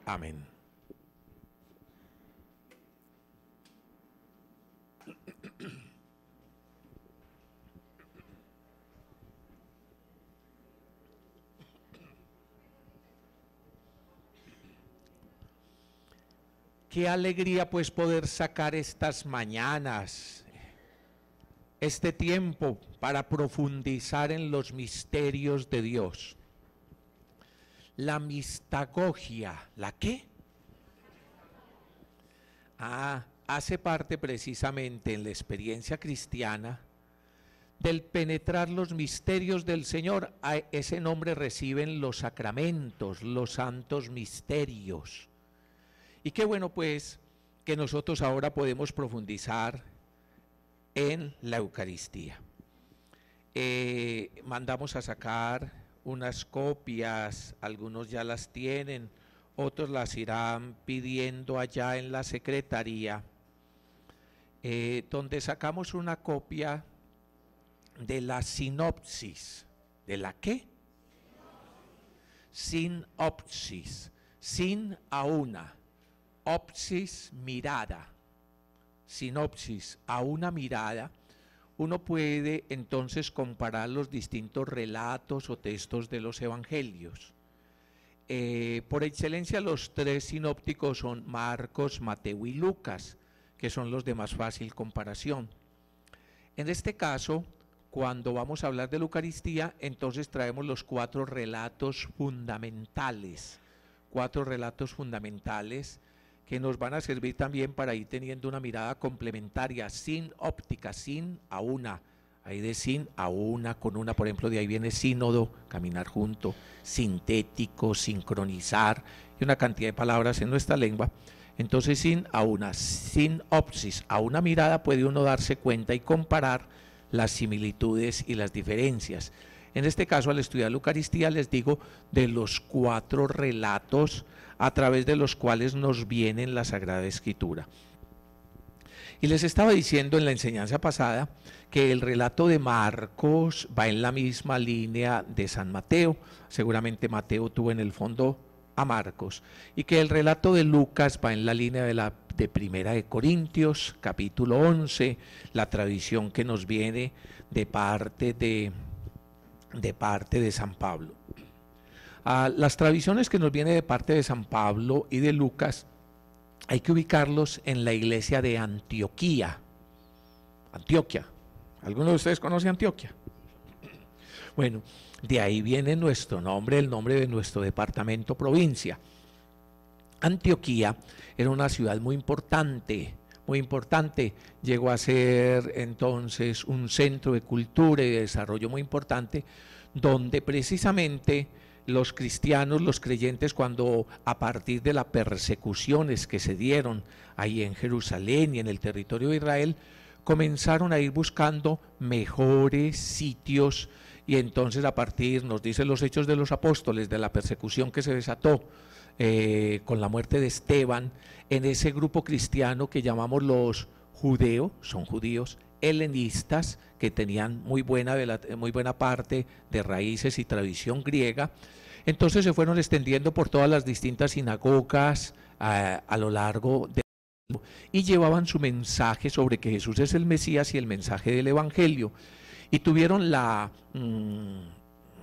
Amén. Qué alegría pues poder sacar estas mañanas, este tiempo para profundizar en los misterios de Dios. La mistagogia, ¿la qué? Hace parte precisamente en la experiencia cristiana del penetrar los misterios del Señor. Ese nombre reciben los sacramentos, los santos misterios. Y qué bueno pues que nosotros ahora podemos profundizar en la Eucaristía. Mandamos a sacar unas copias, algunos ya las tienen, otros las irán pidiendo allá en la secretaría, donde sacamos una copia de la sinopsis. ¿De la qué? Sinopsis, sin a una. Opsis, mirada, sinopsis, a una mirada. Uno puede entonces comparar los distintos relatos o textos de los evangelios. Por excelencia los tres sinópticos son Marcos, Mateo y Lucas, que son los de más fácil comparación. En este caso, cuando vamos a hablar de la Eucaristía, entonces traemos los cuatro relatos fundamentales que nos van a servir también para ir teniendo una mirada complementaria, sin óptica, sin a una, ahí de sin a una, con una, por ejemplo, de ahí viene sínodo, caminar junto, sintético, sincronizar, y una cantidad de palabras en nuestra lengua. Entonces sin a una, sinopsis, a una mirada puede uno darse cuenta y comparar las similitudes y las diferencias. En este caso, al estudiar la Eucaristía, les digo de los cuatro relatos a través de los cuales nos viene la Sagrada Escritura. Y les estaba diciendo en la enseñanza pasada que el relato de Marcos va en la misma línea de San Mateo. Seguramente Mateo tuvo en el fondo a Marcos. Y que el relato de Lucas va en la línea de Primera de Corintios, capítulo 11, la tradición que nos viene de parte de San Pablo. Las tradiciones que nos vienen de parte de San Pablo y de Lucas hay que ubicarlos en la iglesia de Antioquía. Antioquia. ¿Alguno de ustedes conoce Antioquia? Bueno, de ahí viene nuestro nombre, el nombre de nuestro departamento, provincia. Antioquía era una ciudad muy importante, llegó a ser entonces un centro de cultura y de desarrollo muy importante, donde precisamente los cristianos, los creyentes, cuando a partir de las persecuciones que se dieron ahí en Jerusalén y en el territorio de Israel, comenzaron a ir buscando mejores sitios, y entonces a partir, nos dicen los Hechos de los Apóstoles, de la persecución que se desató con la muerte de Esteban, en ese grupo cristiano que llamamos los judeos, son judíos, helenistas, que tenían muy buena parte de raíces y tradición griega, entonces se fueron extendiendo por todas las distintas sinagogas a lo largo del mundo, y llevaban su mensaje sobre que Jesús es el Mesías y el mensaje del Evangelio, y tuvieron la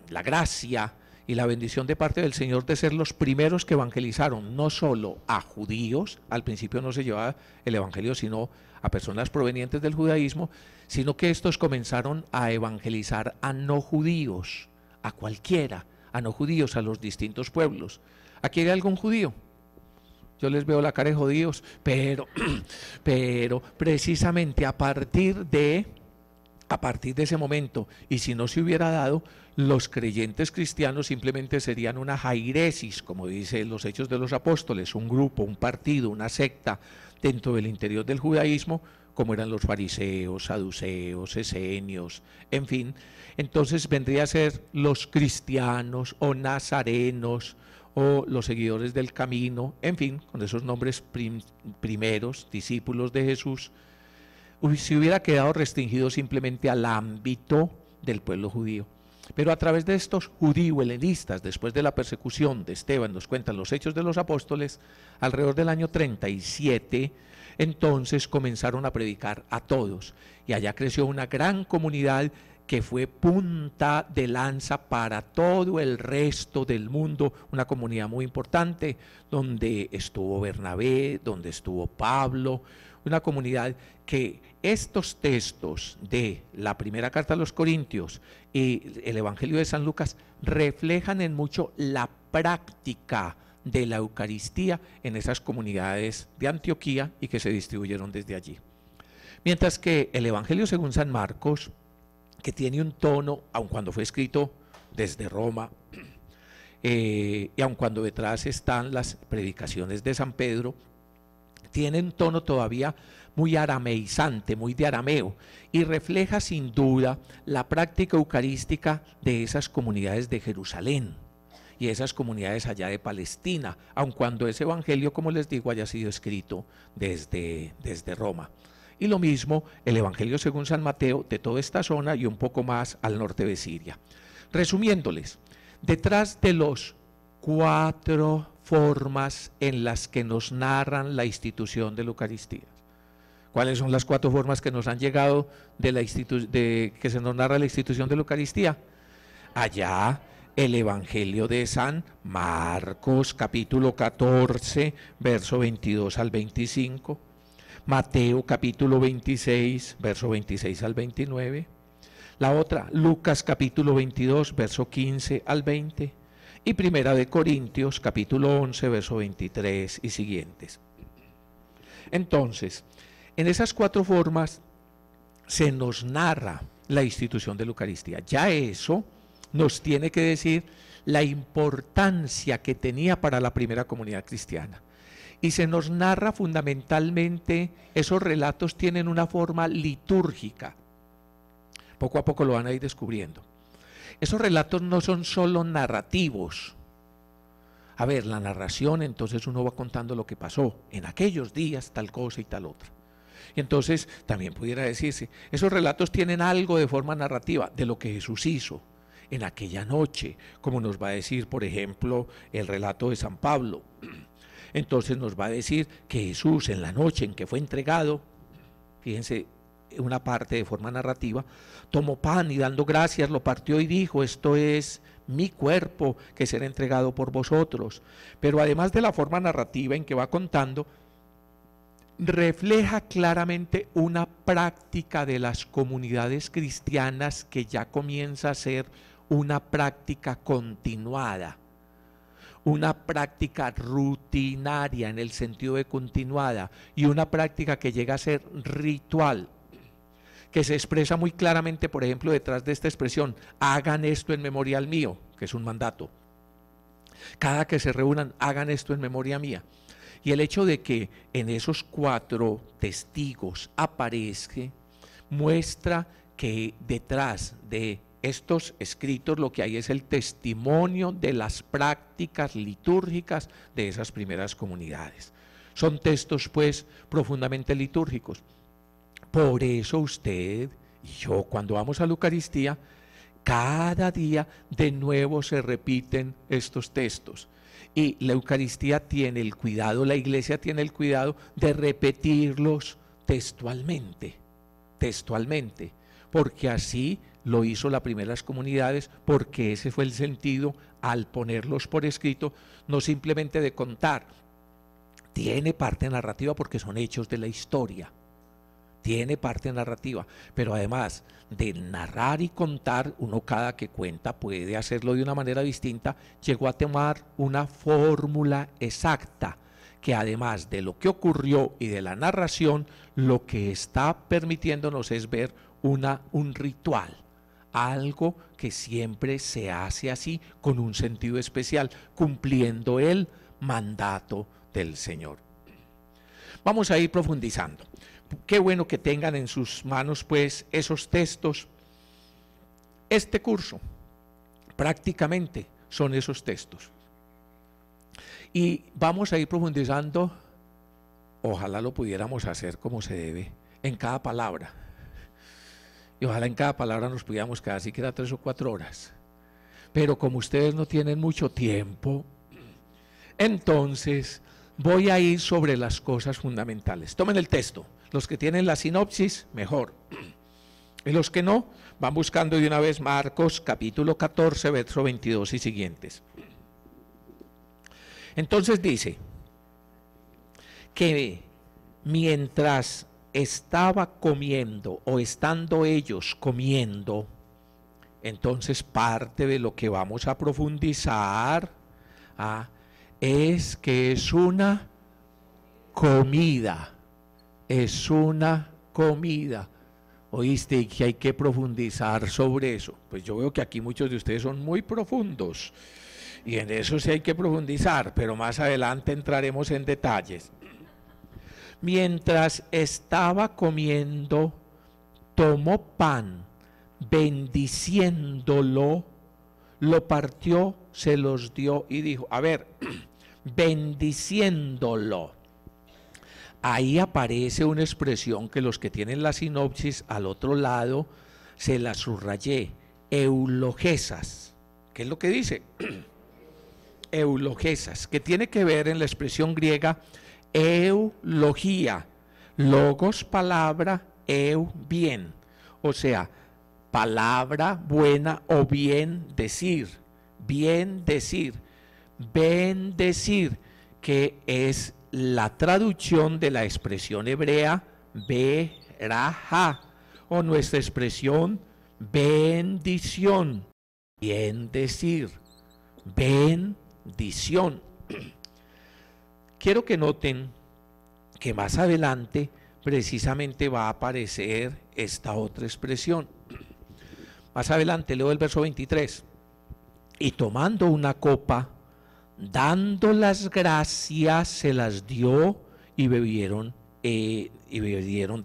gracia y la bendición de parte del Señor de ser los primeros que evangelizaron, no solo a judíos, al principio no se llevaba el Evangelio sino a personas provenientes del judaísmo, sino que estos comenzaron a evangelizar a no judíos, a cualquiera, a no judíos, a los distintos pueblos. ¿Aquí hay algún judío? Yo les veo la cara de judíos, pero precisamente a partir de ese momento, y si no se hubiera dado, los creyentes cristianos simplemente serían una jairesis, como dicen los Hechos de los Apóstoles, un grupo, un partido, una secta dentro del interior del judaísmo, como eran los fariseos, saduceos, esenios, en fin. Entonces vendría a ser los cristianos o nazarenos o los seguidores del camino, en fin, con esos nombres primeros, discípulos de Jesús. Si hubiera quedado restringido simplemente al ámbito del pueblo judío. Pero a través de estos judío-helenistas, después de la persecución de Esteban, nos cuentan los Hechos de los Apóstoles, alrededor del año 37, entonces comenzaron a predicar a todos. Y allá creció una gran comunidad que fue punta de lanza para todo el resto del mundo, una comunidad muy importante, donde estuvo Bernabé, donde estuvo Pablo, una comunidad que estos textos de la primera carta a los Corintios y el Evangelio de San Lucas reflejan en mucho la práctica de la Eucaristía en esas comunidades de Antioquía y que se distribuyeron desde allí. Mientras que el Evangelio según San Marcos, que tiene un tono, aun cuando fue escrito desde Roma, y aun cuando detrás están las predicaciones de San Pedro, tiene un tono todavía muy arameizante, muy de arameo, y refleja sin duda la práctica eucarística de esas comunidades de Jerusalén y esas comunidades allá de Palestina, aun cuando ese evangelio, como les digo, haya sido escrito desde Roma. Y lo mismo el evangelio según San Mateo de toda esta zona y un poco más al norte de Siria. Resumiéndoles, detrás de los 4 formas en las que nos narran la institución de la Eucaristía. ¿Cuáles son las 4 formas que nos han llegado que se nos narra la institución de la Eucaristía? Allá el Evangelio de San Marcos, capítulo 14, verso 22 al 25, Mateo, capítulo 26, verso 26 al 29, la otra, Lucas, capítulo 22, verso 15 al 20, y Primera de Corintios, capítulo 11, verso 23 y siguientes. Entonces, en esas 4 formas se nos narra la institución de la Eucaristía. Ya eso nos tiene que decir la importancia que tenía para la primera comunidad cristiana. Y se nos narra fundamentalmente, esos relatos tienen una forma litúrgica. Poco a poco lo van a ir descubriendo. Esos relatos no son solo narrativos. A ver, la narración, entonces uno va contando lo que pasó en aquellos días, tal cosa y tal otra. Y entonces también pudiera decirse, esos relatos tienen algo de forma narrativa de lo que Jesús hizo en aquella noche, como nos va a decir, por ejemplo, el relato de San Pablo. Entonces nos va a decir que Jesús en la noche en que fue entregado, fíjense, una parte de forma narrativa, tomó pan y dando gracias lo partió y dijo, esto es mi cuerpo que será entregado por vosotros. Pero además de la forma narrativa en que va contando, refleja claramente una práctica de las comunidades cristianas que ya comienza a ser una práctica continuada, una práctica rutinaria en el sentido de continuada y una práctica que llega a ser ritual, que se expresa muy claramente, por ejemplo, detrás de esta expresión, hagan esto en memoria mío, que es un mandato. Cada que se reúnan, hagan esto en memoria mía. Y el hecho de que en esos 4 testigos aparezca, muestra que detrás de estos escritos lo que hay es el testimonio de las prácticas litúrgicas de esas primeras comunidades. Son textos pues profundamente litúrgicos. Por eso usted y yo cuando vamos a la Eucaristía, cada día de nuevo se repiten estos textos. Y la Eucaristía tiene el cuidado, la Iglesia tiene el cuidado de repetirlos textualmente, porque así lo hizo las primeras comunidades, porque ese fue el sentido al ponerlos por escrito, no simplemente de contar, tiene parte narrativa porque son hechos de la historia, tiene parte narrativa, pero además de narrar y contar, uno cada que cuenta puede hacerlo de una manera distinta, llegó a tomar una fórmula exacta, que además de lo que ocurrió y de la narración, lo que está permitiéndonos es ver un ritual, algo que siempre se hace así, con un sentido especial, cumpliendo el mandato del Señor. Vamos a ir profundizando. Qué bueno que tengan en sus manos pues esos textos. Este curso prácticamente son esos textos. Y vamos a ir profundizando, ojalá lo pudiéramos hacer como se debe, en cada palabra. Y ojalá en cada palabra nos pudiéramos quedar siquiera 3 o 4 horas. pero como ustedes no tienen mucho tiempo, entonces voy a ir sobre las cosas fundamentales. Tomen el texto. Los que tienen la sinopsis, mejor. Y los que no, van buscando de una vez Marcos capítulo 14, verso 22 y siguientes. Entonces dice que mientras estaba comiendo o estando ellos comiendo, entonces parte de lo que vamos a profundizar es que es una comida. Es una comida. ¿Oíste? Y que hay que profundizar sobre eso. Pues yo veo que aquí muchos de ustedes son muy profundos. Y en eso sí hay que profundizar, pero más adelante entraremos en detalles. Mientras estaba comiendo, tomó pan, bendiciéndolo, lo partió, se los dio y dijo, a ver, bendiciéndolo. Ahí aparece una expresión que los que tienen la sinopsis al otro lado se la subrayé, eulogesas. ¿Qué es lo que dice? Eulogesas, que tiene que ver en la expresión griega eulogía, logos palabra, eu bien, o sea, palabra buena o bien decir, bendecir, que es la traducción de la expresión hebrea beraja, o nuestra expresión bendición, bien decir, bendición. Quiero que noten que más adelante precisamente va a aparecer esta otra expresión. Más adelante leo el verso 23. Y tomando una copa, dando las gracias, se las dio y bebieron de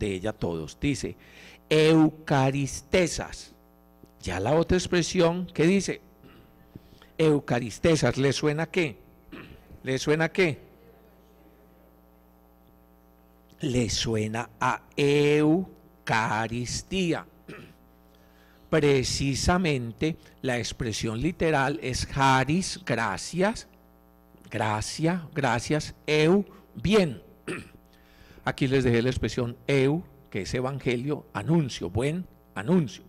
ella todos. Dice, eucaristesas. Ya la otra expresión que dice, eucaristesas, ¿le suena qué? ¿Le suena qué? Le suena a Eucaristía. Precisamente la expresión literal es charis, gracias, gracia, gracias, eu, bien. Aquí les dejé la expresión eu, que es evangelio, anuncio, buen anuncio.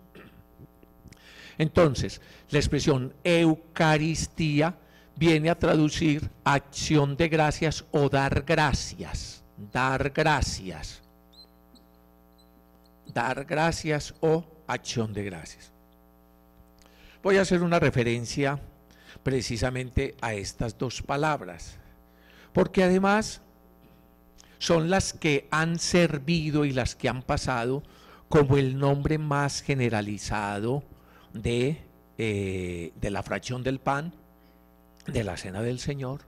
Entonces, la expresión Eucaristía viene a traducir acción de gracias o dar gracias. Dar gracias o acción de gracias. Voy a hacer una referencia precisamente a estas dos palabras, porque además son las que han servido y las que han pasado como el nombre más generalizado de la fracción del pan, de la cena del Señor,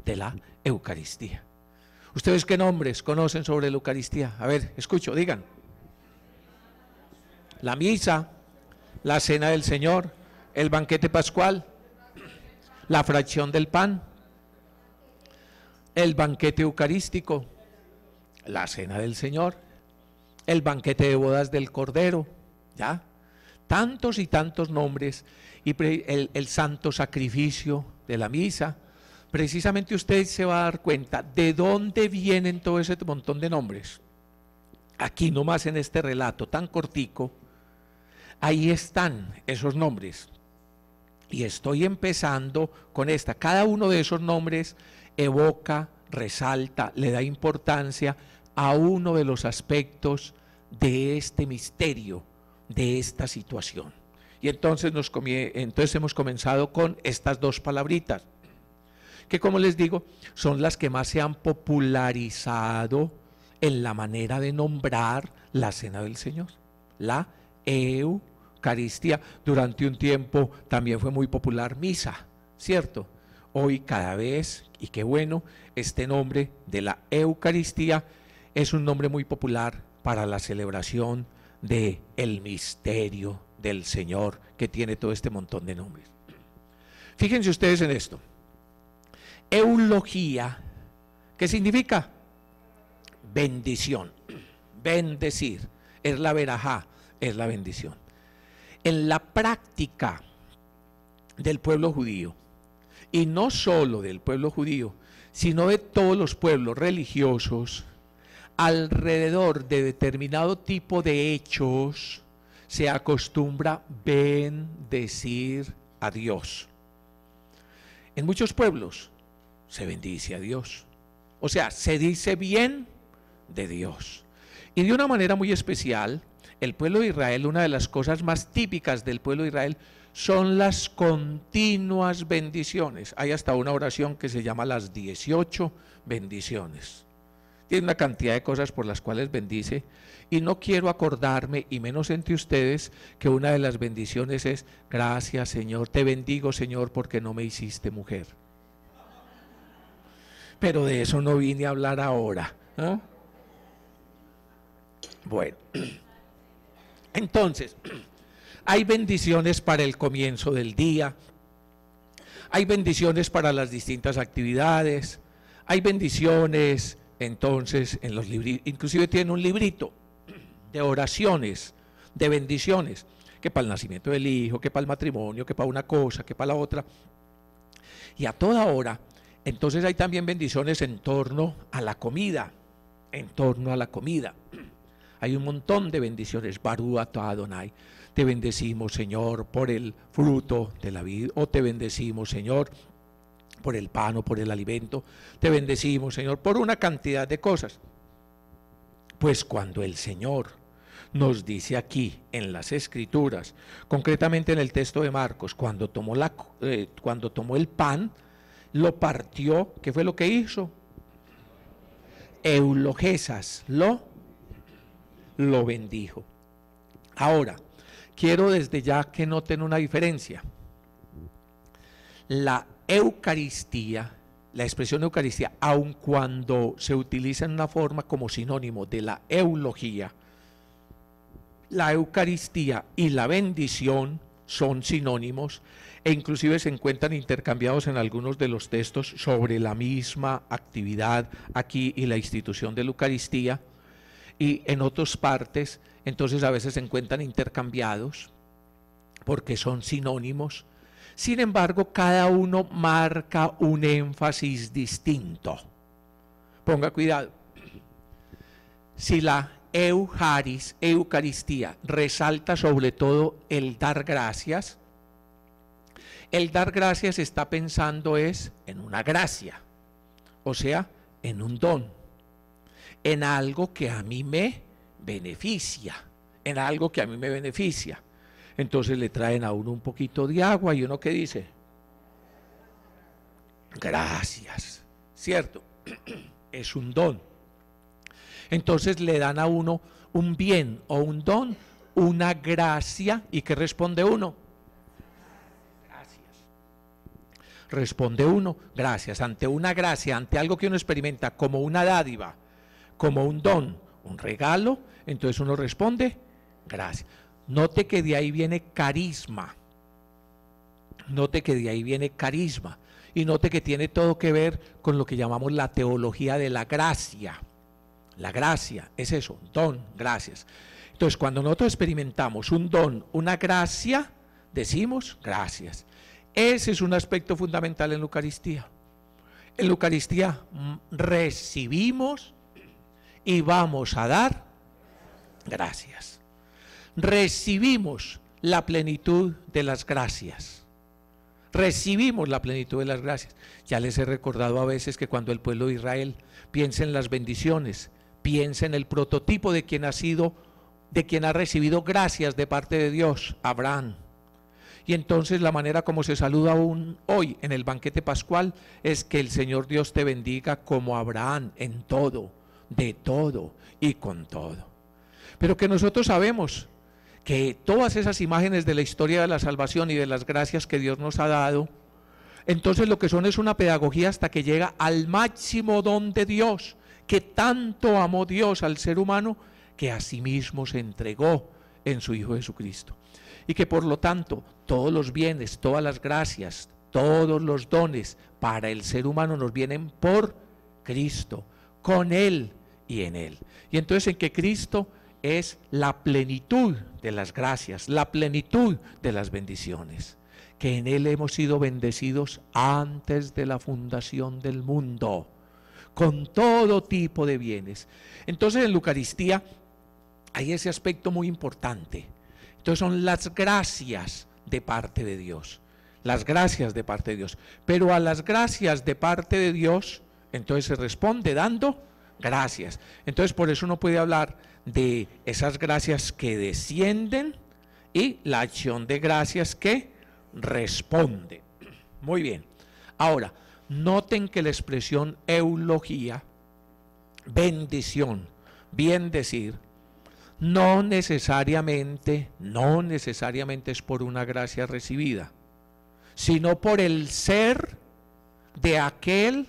de la Eucaristía. ¿Ustedes qué nombres conocen sobre la Eucaristía? A ver, escucho, digan. La misa, la cena del Señor, el banquete pascual, la fracción del pan, el banquete eucarístico, la cena del Señor, el banquete de bodas del Cordero, ¿ya? Tantos y tantos nombres, y el santo sacrificio de la misa. Precisamente usted se va a dar cuenta de dónde vienen todo ese montón de nombres. Aquí nomás en este relato tan cortico, ahí están esos nombres. Y estoy empezando con esta. Cada uno de esos nombres evoca, resalta, le da importancia a uno de los aspectos de este misterio, de esta situación. Y entonces, hemos comenzado con estas dos palabritas, que como les digo, son las que más se han popularizado en la manera de nombrar la cena del Señor, la Eucaristía. Durante un tiempo también fue muy popular misa, ¿cierto? Hoy cada vez, y qué bueno, este nombre de la Eucaristía es un nombre muy popular para la celebración del misterio del Señor, que tiene todo este montón de nombres. Fíjense ustedes en esto. Eulogía, ¿qué significa? Bendición, bendecir, es la verajá, es la bendición. En la práctica del pueblo judío, y no solo del pueblo judío, sino de todos los pueblos religiosos, alrededor de determinado tipo de hechos, se acostumbra bendecir a Dios. En muchos pueblos se bendice a Dios. O sea, se dice bien de Dios. Y de una manera muy especial, el pueblo de Israel, una de las cosas más típicas del pueblo de Israel son las continuas bendiciones. Hay hasta una oración que se llama las 18 bendiciones. Tiene una cantidad de cosas por las cuales bendice, y no quiero acordarme, y menos entre ustedes, que una de las bendiciones es: gracias Señor, te bendigo Señor porque no me hiciste mujer. Pero de eso no vine a hablar ahora, ¿no? Bueno, entonces, hay bendiciones para el comienzo del día, hay bendiciones para las distintas actividades, hay bendiciones entonces en los libros, inclusive tiene un librito de oraciones, de bendiciones, que para el nacimiento del hijo, que para el matrimonio, que para una cosa, que para la otra, y a toda hora. Entonces hay también bendiciones en torno a la comida, en torno a la comida. Hay un montón de bendiciones. Barú atah Adonai. Te bendecimos, Señor, por el fruto de la vida, o te bendecimos, Señor, por el pan o por el alimento. Te bendecimos, Señor, por una cantidad de cosas. Pues cuando el Señor nos dice aquí en las Escrituras, concretamente en el texto de Marcos, cuando tomó el pan, lo partió, ¿qué fue lo que hizo? Eulogesas, lo bendijo. Ahora, quiero desde ya que noten una diferencia. La Eucaristía, la expresión Eucaristía, aun cuando se utiliza en una forma como sinónimo de la eulogía, la Eucaristía y la bendición son sinónimos, e inclusive se encuentran intercambiados en algunos de los textos sobre la misma actividad aquí y la institución de la Eucaristía, y en otras partes entonces a veces se encuentran intercambiados porque son sinónimos. Sin embargo, cada uno marca un énfasis distinto. Ponga cuidado. Si la Eucaristía resalta sobre todo el dar gracias está pensando es en una gracia, o sea, en un don, en algo que a mí me beneficia, Entonces le traen a uno un poquito de agua y uno, ¿qué dice? Gracias, ¿cierto? Es un don. Entonces le dan a uno un bien o un don, una gracia, ¿y qué responde uno? Gracias. Responde uno, gracias. Ante una gracia, ante algo que uno experimenta como una dádiva, como un don, un regalo, entonces uno responde, gracias. Note que de ahí viene carisma. Y note que tiene todo que ver con lo que llamamos la teología de la gracia. La gracia es eso, don, gracias. Entonces, cuando nosotros experimentamos un don, una gracia, decimos gracias. Ese es un aspecto fundamental en la Eucaristía. En la Eucaristía recibimos y vamos a dar gracias. Recibimos la plenitud de las gracias. Ya les he recordado a veces que cuando el pueblo de Israel piensa en las bendiciones, piensa en el prototipo de quien ha recibido gracias de parte de Dios, Abraham. Y entonces la manera como se saluda aún hoy en el banquete pascual es que el Señor Dios te bendiga como Abraham en todo, de todo y con todo. Pero que nosotros sabemos que todas esas imágenes de la historia de la salvación y de las gracias que Dios nos ha dado, entonces lo que son es una pedagogía hasta que llega al máximo don de Dios, que tanto amó Dios al ser humano, que a sí mismo se entregó en su Hijo Jesucristo. Y que por lo tanto todos los bienes, todas las gracias, todos los dones para el ser humano nos vienen por Cristo, con Él y en Él. Y entonces en que Cristo es la plenitud de las gracias, la plenitud de las bendiciones. que en Él hemos sido bendecidos antes de la fundación del mundo, con todo tipo de bienes. Entonces en la Eucaristía hay ese aspecto muy importante. Entonces son las gracias de parte de Dios, las gracias de parte de Dios. Pero a las gracias de parte de Dios, entonces se responde dando gracias. Entonces por eso uno puede hablar de esas gracias que descienden y la acción de gracias que responde. Muy bien. Ahora, noten que la expresión eulogía, bendición, bien decir, no necesariamente es por una gracia recibida, sino por el ser de aquel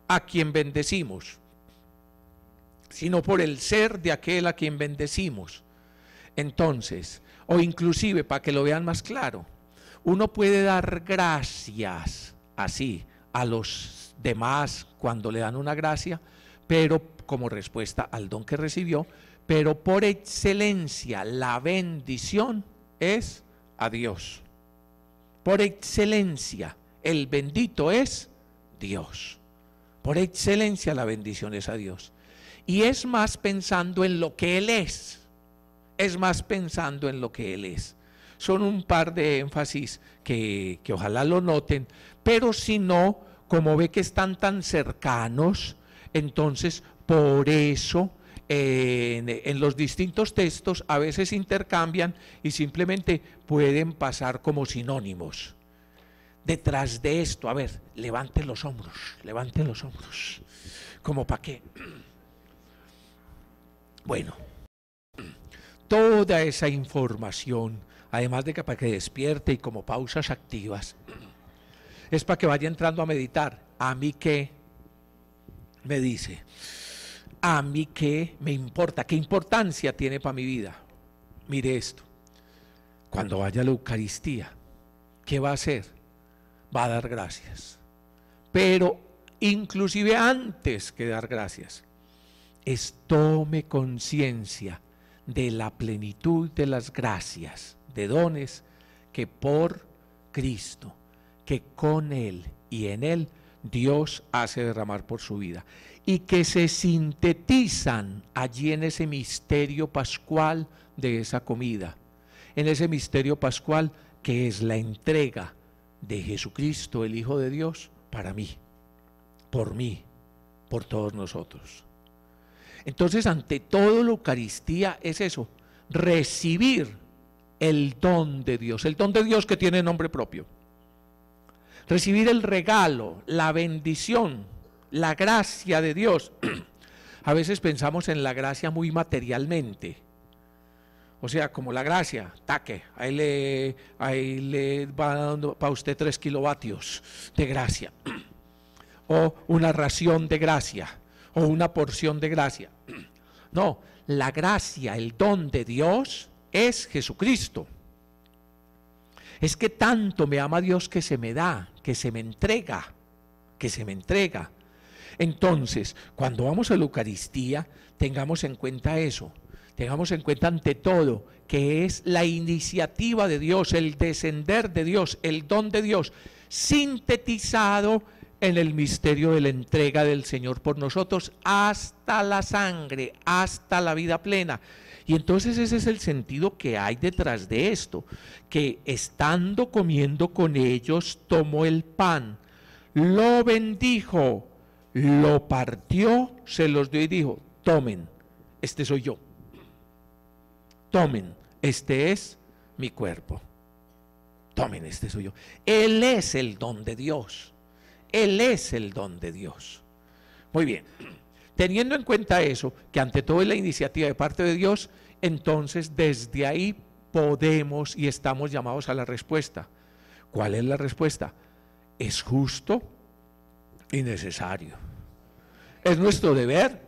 a quien bendecimos. Entonces, o inclusive, para que lo vean más claro, uno puede dar gracias así a los demás cuando le dan una gracia, pero como respuesta al don que recibió, pero por excelencia la bendición es a Dios. Por excelencia, el bendito es Dios. Por excelencia la bendición es a Dios. Y es más pensando en lo que Él es. Son un par de énfasis que ojalá lo noten, pero si no, como ve que están tan cercanos, entonces por eso en los distintos textos a veces intercambian y simplemente pueden pasar como sinónimos. Detrás de esto, a ver, levanten los hombros, ¿como para qué? Bueno, toda esa información, además de que para que despierte y como pausas activas, es para que vaya entrando a meditar. ¿A mí qué me dice? ¿A mí qué me importa? ¿Qué importancia tiene para mi vida? Mire esto, cuando vaya a la Eucaristía, ¿qué va a hacer? Va a dar gracias. Pero inclusive antes que dar gracias, tome conciencia de la plenitud de las gracias, de dones que por Cristo, que con Él y en Él Dios hace derramar por su vida y que se sintetizan allí en ese misterio pascual de esa comida, en ese misterio pascual que es la entrega de Jesucristo, el Hijo de Dios, para mí, por todos nosotros. Entonces, ante todo, la Eucaristía es eso, recibir el don de Dios que tiene nombre propio. Recibir el regalo, la bendición, la gracia de Dios. A veces pensamos en la gracia muy materialmente. O sea, como la gracia, taque, ahí le va dando para usted 3 kilovatios de gracia. O una ración de gracia, o una porción de gracia. No, la gracia, el don de Dios es Jesucristo. Es que tanto me ama Dios que se me da, que se me entrega. Entonces, cuando vamos a la Eucaristía, tengamos en cuenta eso. Tengamos en cuenta ante todo que es la iniciativa de Dios, el descender de Dios, el don de Dios, sintetizado en el misterio de la entrega del Señor por nosotros hasta la sangre, hasta la vida plena. Y entonces ese es el sentido que hay detrás de esto, que estando comiendo con ellos, tomó el pan, lo bendijo, lo partió, se los dio y dijo, tomen, este soy yo. Tomen, este es mi cuerpo. Tomen, este soy yo. Él es el don de Dios. Él es el don de Dios. Muy bien. Teniendo en cuenta eso, que ante todo es la iniciativa de parte de Dios, entonces desde ahí podemos y estamos llamados a la respuesta. ¿Cuál es la respuesta? Es justo y necesario. Es nuestro deber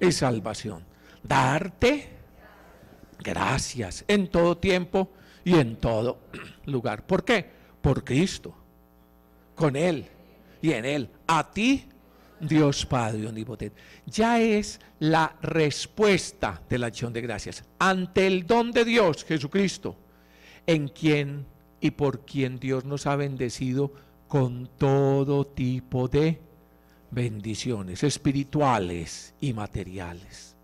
y salvación. Darte gracias en todo tiempo y en todo lugar. ¿Por qué? Por Cristo, con Él y en Él. A ti, Dios Padre omnipotente. Ya es la respuesta de la acción de gracias ante el don de Dios, Jesucristo, en quien y por quien Dios nos ha bendecido con todo tipo de bendiciones espirituales y materiales.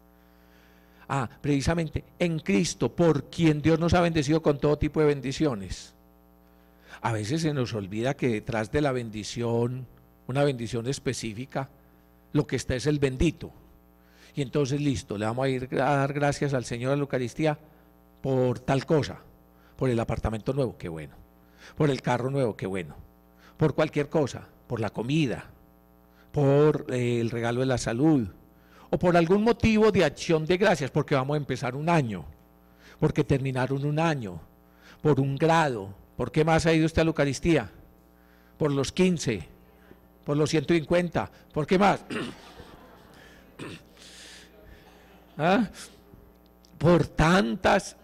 Precisamente en Cristo, por quien Dios nos ha bendecido con todo tipo de bendiciones. A veces se nos olvida que detrás de la bendición, una bendición específica, lo que está es el bendito. Y entonces listo, le vamos a ir a dar gracias al Señor a la Eucaristía por tal cosa, por el apartamento nuevo, qué bueno, por el carro nuevo, qué bueno, por cualquier cosa, por la comida, por el regalo de la salud, o por algún motivo de acción de gracias, porque vamos a empezar un año, porque terminaron un año, por un grado. ¿Por qué más ha ido usted a la Eucaristía? Por los 15, por los 150, ¿por qué más? Por tantas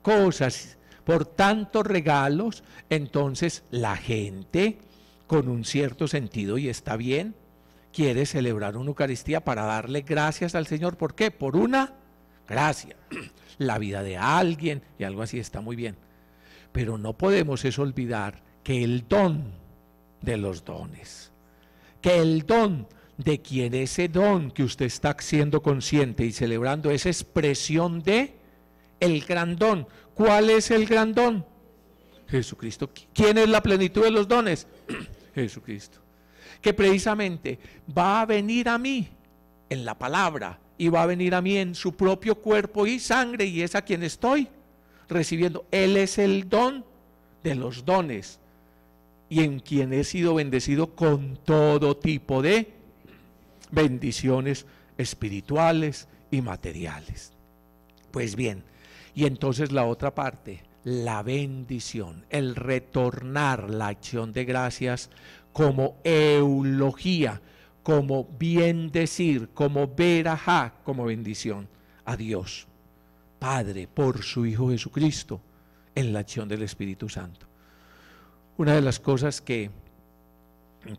cosas, por tantos regalos. Entonces la gente, con un cierto sentido, y está bien, quiere celebrar una Eucaristía para darle gracias al Señor. ¿Por qué? Por una gracia, la vida de alguien y algo así, está muy bien. Pero no podemos olvidar que el don de los dones, que el don de quien ese don que usted está siendo consciente y celebrando es expresión de el gran don. ¿Cuál es el gran don? Jesucristo. ¿Quién es la plenitud de los dones? Jesucristo. Que precisamente va a venir a mí en la palabra y va a venir a mí en su propio cuerpo y sangre, y es a quien estoy recibiendo. Él es el don de los dones y en quien he sido bendecido con todo tipo de bendiciones espirituales y materiales. Pues bien, y entonces la otra parte, la bendición, el retornar la acción de gracias como eulogía, como bien decir, como verajá, como bendición a Dios Padre por su Hijo Jesucristo en la acción del Espíritu Santo. Una de las cosas que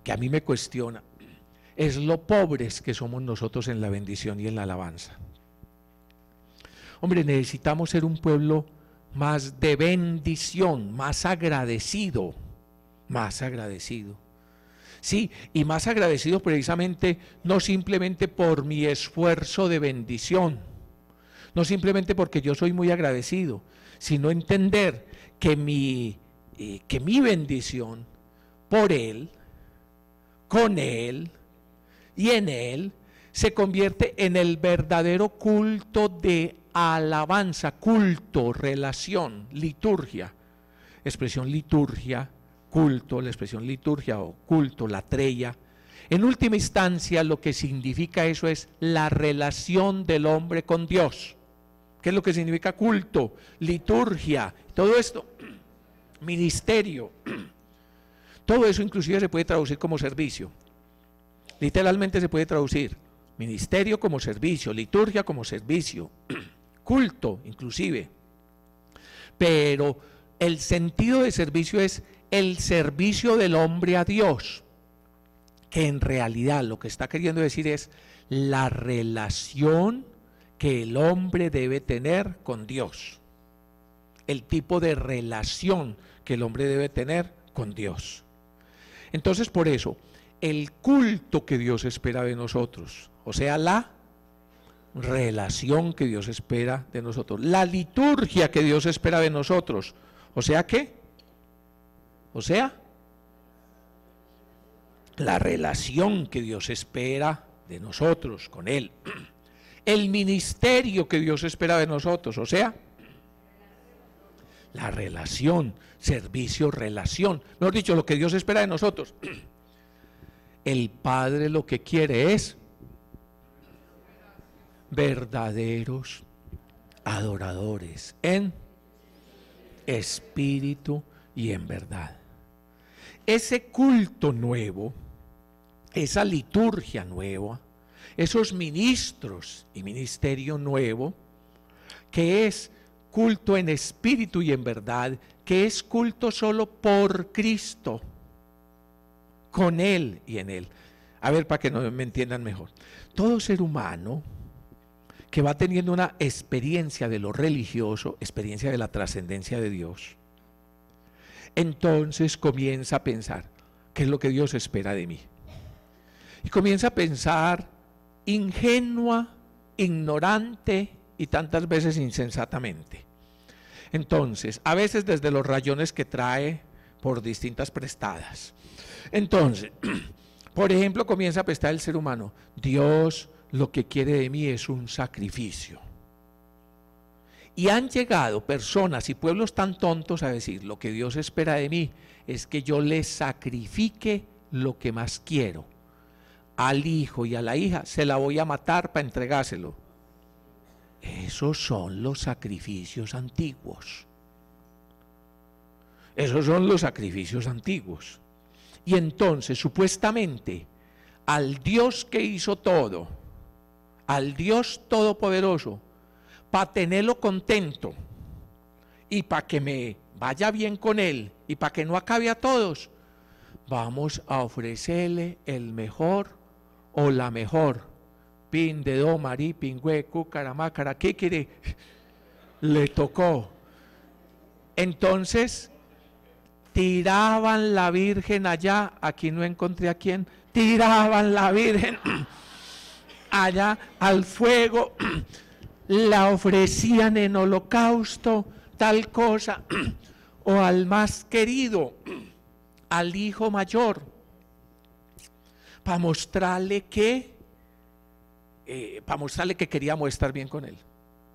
a mí me cuestiona es lo pobres que somos nosotros en la bendición y en la alabanza. Hombre, necesitamos ser un pueblo más de bendición, más agradecido, más agradecido. Sí, y más agradecido precisamente no simplemente por mi esfuerzo de bendición, no simplemente porque yo soy muy agradecido, sino entender que mi bendición por Él, con Él y en Él se convierte en el verdadero culto de alabanza, culto, relación, liturgia, expresión liturgia, culto, la expresión liturgia o culto, la treya. En última instancia, lo que significa eso es la relación del hombre con Dios. ¿Qué es lo que significa culto? Liturgia, todo esto, ministerio. Todo eso inclusive se puede traducir como servicio. Literalmente se puede traducir ministerio como servicio, liturgia como servicio, culto inclusive. Pero el sentido de servicio es el servicio del hombre a Dios, que en realidad lo que está queriendo decir es la relación que el hombre debe tener con Dios, el tipo de relación que el hombre debe tener con Dios. Entonces, por eso, el culto que Dios espera de nosotros, o sea, la relación que Dios espera de nosotros, la liturgia que Dios espera de nosotros, o sea, ¿qué? O sea, la relación que Dios espera de nosotros con Él, el ministerio que Dios espera de nosotros, o sea, la relación, servicio, relación, mejor dicho, lo que Dios espera de nosotros. El Padre lo que quiere es verdaderos adoradores en espíritu y en verdad. Ese culto nuevo, esa liturgia nueva, esos ministros y ministerio nuevo, que es culto en espíritu y en verdad, que es culto solo por Cristo, con Él y en Él. A ver, para que no me entiendan mejor. Todo ser humano que va teniendo una experiencia de lo religioso, experiencia de la trascendencia de Dios, Entonces comienza a pensar, ¿qué es lo que Dios espera de mí? Y comienza a pensar ingenua, ignorante y tantas veces insensatamente. Entonces, a veces desde los rayones que trae por distintas prestadas. Entonces, por ejemplo, comienza a prestar el ser humano. Dios lo que quiere de mí es un sacrificio. Y han llegado personas y pueblos tan tontos a decir, lo que Dios espera de mí es que yo le sacrifique lo que más quiero. Al hijo y a la hija se la voy a matar para entregárselo. Esos son los sacrificios antiguos. Esos son los sacrificios antiguos. Y entonces, supuestamente, al Dios que hizo todo, al Dios todopoderoso, para tenerlo contento y para que me vaya bien con él y para que no acabe a todos, vamos a ofrecerle el mejor o la mejor. Pin, dedo, marí, pingüe, cúcara, mácara, ¿qué quiere? Le tocó. Entonces, tiraban la Virgen allá, aquí no encontré a quién, tiraban la Virgen allá al fuego, la ofrecían en holocausto, tal cosa, o al más querido, al hijo mayor, para mostrarle que queríamos estar bien con él.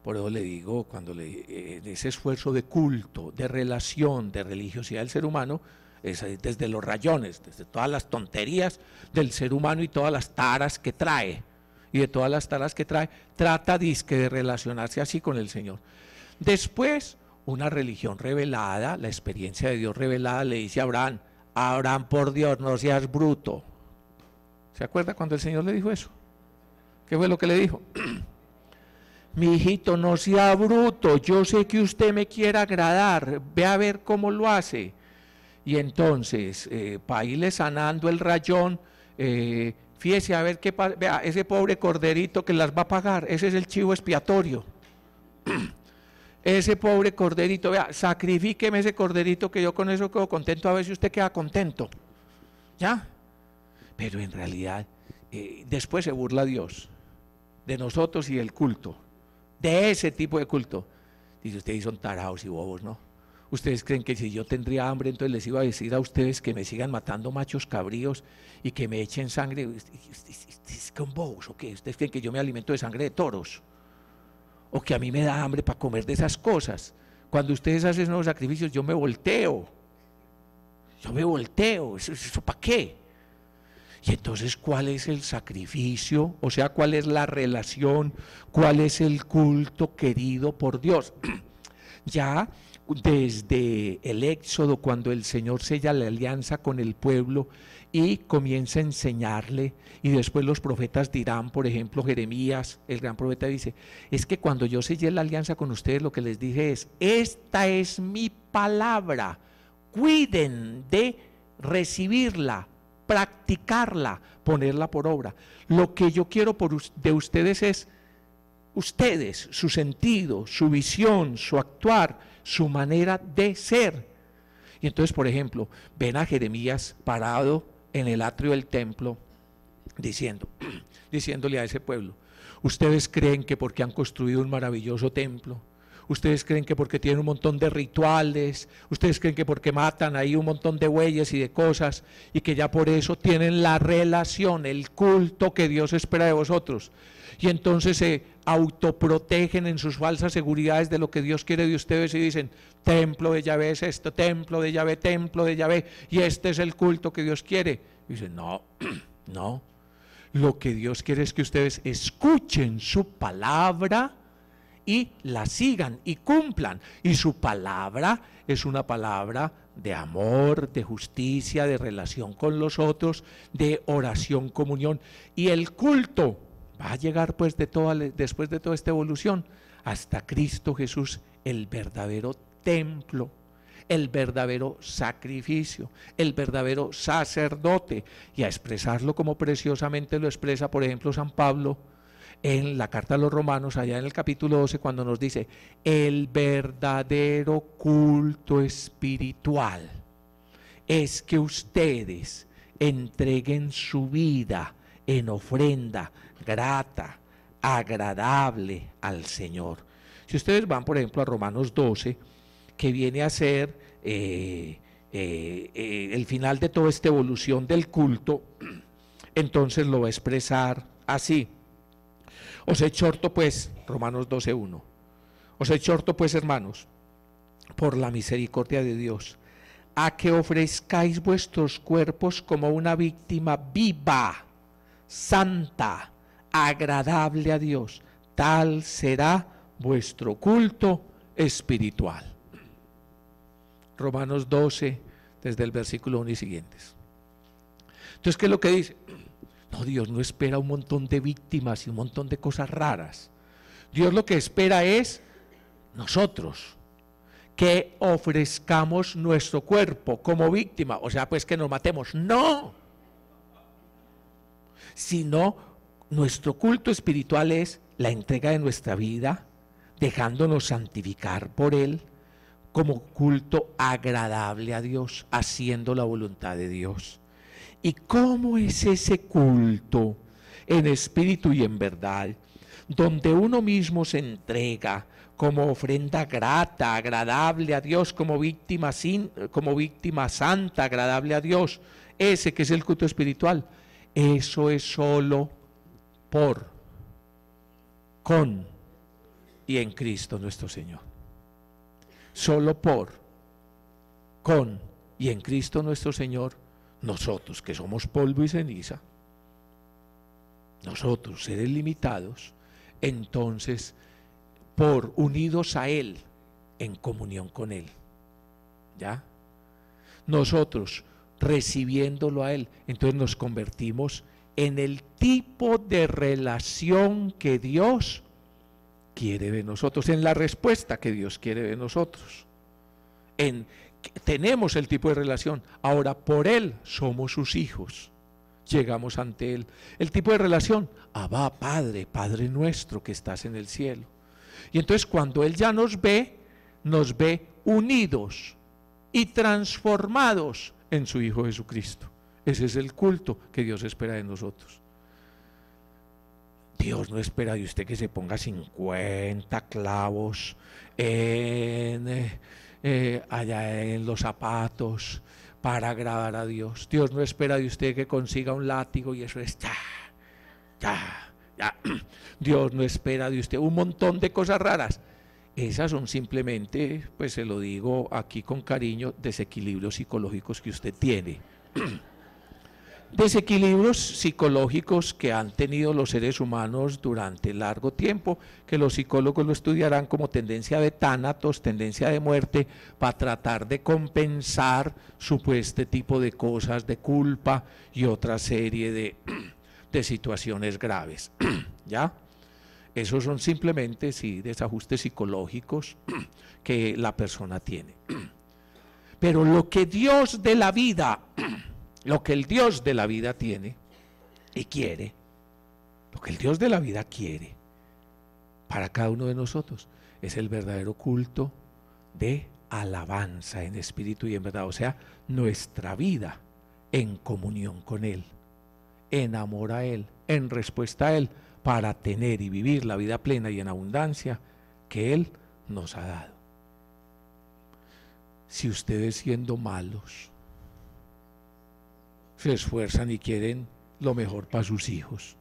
Por eso le digo, cuando ese esfuerzo de culto, de relación, de religiosidad del ser humano, es desde los rayones, desde todas las tonterías del ser humano y todas las taras que trae, y de todas las taras que trae, trata disque de relacionarse así con el Señor. Después, una religión revelada, la experiencia de Dios revelada, le dice a Abraham, Abraham, por Dios, no seas bruto. ¿Se acuerda cuando el Señor le dijo eso? ¿Qué fue lo que le dijo? Mi hijito, no sea bruto, yo sé que usted me quiere agradar, ve a ver cómo lo hace. Y entonces, para irle sanando el rayón, fíjese a ver qué pasa, vea, ese pobre corderito que las va a pagar, ese es el chivo expiatorio. Ese pobre corderito, vea, sacrifíqueme ese corderito que yo con eso quedo contento, a ver si usted queda contento. ¿Ya? Pero en realidad, después se burla Dios de nosotros y del culto, de ese tipo de culto. Dice, ustedes son tarados y bobos, ¿no? Ustedes creen que si yo tendría hambre, entonces les iba a decir a ustedes que me sigan matando machos cabríos y que me echen sangre. ¿Ustedes son bobos o qué? ¿Ustedes creen que yo me alimento de sangre de toros? ¿O que a mí me da hambre para comer de esas cosas? Cuando ustedes hacen nuevos sacrificios, yo me volteo. ¿Eso para qué? Y entonces, ¿cuál es el sacrificio? O sea, ¿cuál es la relación? ¿Cuál es el culto querido por Dios? Ya desde el Éxodo, cuando el Señor sella la alianza con el pueblo y comienza a enseñarle, y después los profetas dirán, por ejemplo, Jeremías, el gran profeta, dice, es que cuando yo sellé la alianza con ustedes, lo que les dije es, esta es mi palabra, cuiden de recibirla, practicarla, ponerla por obra. Lo que yo quiero de ustedes es ustedes, su sentido, su visión, su actuar, su manera de ser. Y entonces, por ejemplo, ven a Jeremías parado en el atrio del templo diciéndole a ese pueblo, ustedes creen que porque han construido un maravilloso templo, ustedes creen que porque tienen un montón de rituales, ustedes creen que porque matan ahí un montón de bueyes y de cosas, y que ya por eso tienen la relación, el culto que Dios espera de vosotros, y entonces se autoprotegen en sus falsas seguridades de lo que Dios quiere de ustedes y dicen, templo de Yahvé es esto, templo de Yahvé, y este es el culto que Dios quiere. Y dicen, no, no, lo que Dios quiere es que ustedes escuchen su palabra y la sigan y cumplan, y su palabra es una palabra de amor, de justicia, de relación con los otros, de oración, comunión, y el culto va a llegar pues después de toda esta evolución hasta Cristo Jesús, el verdadero templo, el verdadero sacrificio, el verdadero sacerdote, y a expresarlo como preciosamente lo expresa, por ejemplo, San Pablo en la carta a los Romanos, allá en el capítulo 12, cuando nos dice, el verdadero culto espiritual. es que ustedes entreguen su vida en ofrenda grata, agradable al Señor. Si ustedes van, por ejemplo, a Romanos 12, que viene a ser el final de toda esta evolución del culto, entonces lo va a expresar así. Os exhorto pues, Romanos 12:1, os exhorto pues, hermanos, por la misericordia de Dios, a que ofrezcáis vuestros cuerpos como una víctima viva, santa, agradable a Dios. Tal será vuestro culto espiritual. Romanos 12, desde el versículo 1 y siguientes. Entonces, ¿qué es lo que dice? No, Dios no espera un montón de víctimas y un montón de cosas raras. Dios lo que espera es nosotros, que ofrezcamos nuestro cuerpo como víctima, o sea, pues que nos matemos. No, sino nuestro culto espiritual es la entrega de nuestra vida, dejándonos santificar por Él, como culto agradable a Dios, haciendo la voluntad de Dios. ¿Y cómo es ese culto? En espíritu y en verdad, donde uno mismo se entrega como ofrenda grata, agradable a Dios, como víctima santa, agradable a Dios. Ese que es el culto espiritual. Eso es solo por, con y en Cristo nuestro Señor. Solo por, con y en Cristo nuestro Señor, nosotros que somos polvo y ceniza, nosotros seres limitados, entonces por unidos a Él, en comunión con Él, ¿ya? Nosotros recibiéndolo a Él, entonces nos convertimos en el tipo de relación que Dios quiere de nosotros, en la respuesta que Dios quiere de nosotros. Tenemos el tipo de relación, ahora por Él somos sus hijos, llegamos ante Él. El tipo de relación, Abba, Padre, Padre nuestro que estás en el cielo. Y entonces cuando Él ya nos ve unidos y transformados en su Hijo Jesucristo. Ese es el culto que Dios espera de nosotros. Dios no espera de usted que se ponga 50 clavos allá en los zapatos para agradar a Dios. Dios no espera de usted que consiga un látigo y eso es ya. Dios no espera de usted un montón de cosas raras. Esas son simplemente, pues se lo digo aquí con cariño, desequilibrios psicológicos que usted tiene. Desequilibrios psicológicos que han tenido los seres humanos durante largo tiempo, que los psicólogos lo estudiarán como tendencia de tánatos, tendencia de muerte, para tratar de compensar supuesto tipo de cosas, de culpa y otra serie de situaciones graves. ¿Ya? Esos son simplemente, sí, desajustes psicológicos que la persona tiene. Pero lo que Dios de la vida, lo que el Dios de la vida tiene y quiere, lo que el Dios de la vida quiere para cada uno de nosotros, es el verdadero culto de alabanza en espíritu y en verdad. O sea, nuestra vida en comunión con Él, en amor a Él, en respuesta a Él, para tener y vivir la vida plena y en abundancia que Él nos ha dado. Si ustedes, siendo malos, se esfuerzan y quieren lo mejor para sus hijos,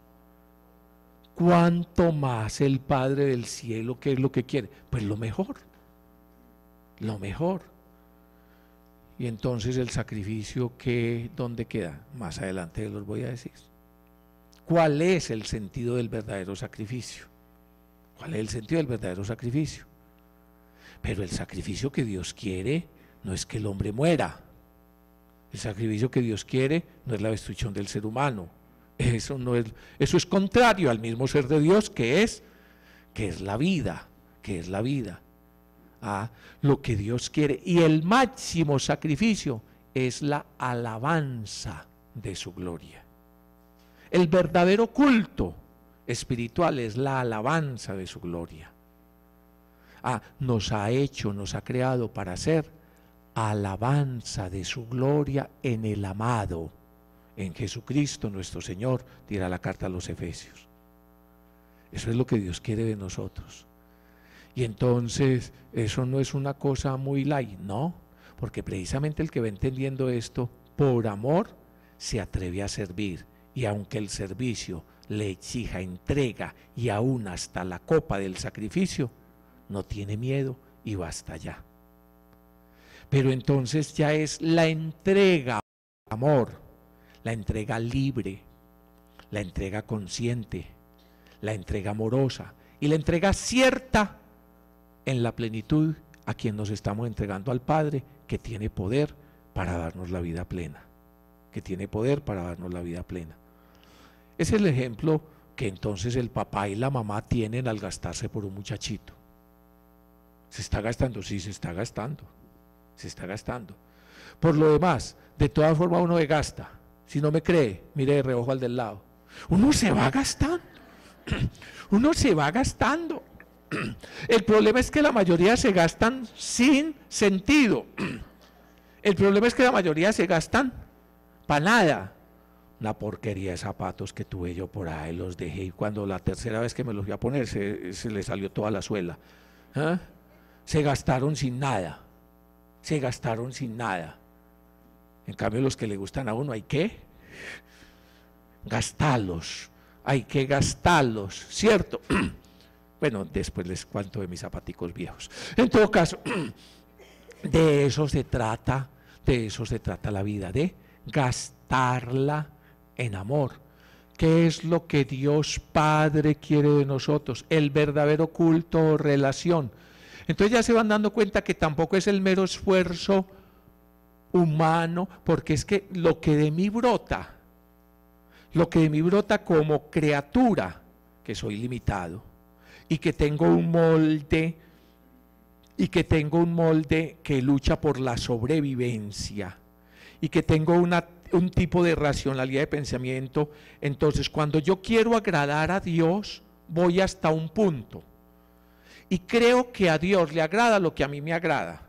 ¿cuánto más el Padre del cielo, qué es lo que quiere? Pues lo mejor, lo mejor. Y entonces el sacrificio, ¿dónde queda? Más adelante los voy a decir. ¿Cuál es el sentido del verdadero sacrificio? ¿Cuál es el sentido del verdadero sacrificio? Pero el sacrificio que Dios quiere no es que el hombre muera. El sacrificio que Dios quiere no es la destrucción del ser humano. Eso es contrario al mismo ser de Dios que es la vida, lo que Dios quiere. Y el máximo sacrificio es la alabanza de su gloria. El verdadero culto espiritual es la alabanza de su gloria. Nos ha creado para ser alabanza de su gloria en el amado, en Jesucristo nuestro Señor, dirá la carta a los Efesios. Eso es lo que Dios quiere de nosotros. Y entonces eso no es una cosa muy light, no, porque precisamente el que va entendiendo esto, por amor, se atreve a servir. Y aunque el servicio le exija entrega y aún hasta la copa del sacrificio, no tiene miedo y va hasta allá. Pero entonces ya es la entrega, amor, la entrega libre, la entrega consciente, la entrega amorosa y la entrega cierta en la plenitud a quien nos estamos entregando, al Padre, que tiene poder para darnos la vida plena, que tiene poder para darnos la vida plena. Es el ejemplo que entonces el papá y la mamá tienen al gastarse por un muchachito. ¿Se está gastando? Sí, se está gastando. Se está gastando. Por lo demás, de todas formas uno se gasta. Si no me cree, mire de reojo al del lado. Uno se va gastando. Uno se va gastando. El problema es que la mayoría se gastan sin sentido. El problema es que la mayoría se gastan para nada. Una porquería de zapatos que tuve yo por ahí, los dejé y cuando la tercera vez que me los fui a poner se le salió toda la suela. ¿Ah? Se gastaron sin nada. Se gastaron sin nada. En cambio, los que le gustan a uno, hay que gastarlos. Hay que gastarlos, ¿cierto? Bueno, después les cuento de mis zapaticos viejos. En todo caso, de eso se trata la vida, de gastarla en amor. ¿Qué es lo que Dios Padre quiere de nosotros? El verdadero culto o relación. Entonces ya se van dando cuenta que tampoco es el mero esfuerzo humano, porque es que lo que de mí brota como criatura, que soy limitado, y que tengo un molde, que lucha por la sobrevivencia, y que tengo un tipo de racionalidad de pensamiento. Entonces cuando yo quiero agradar a Dios, voy hasta un punto, y creo que a Dios le agrada lo que a mí me agrada.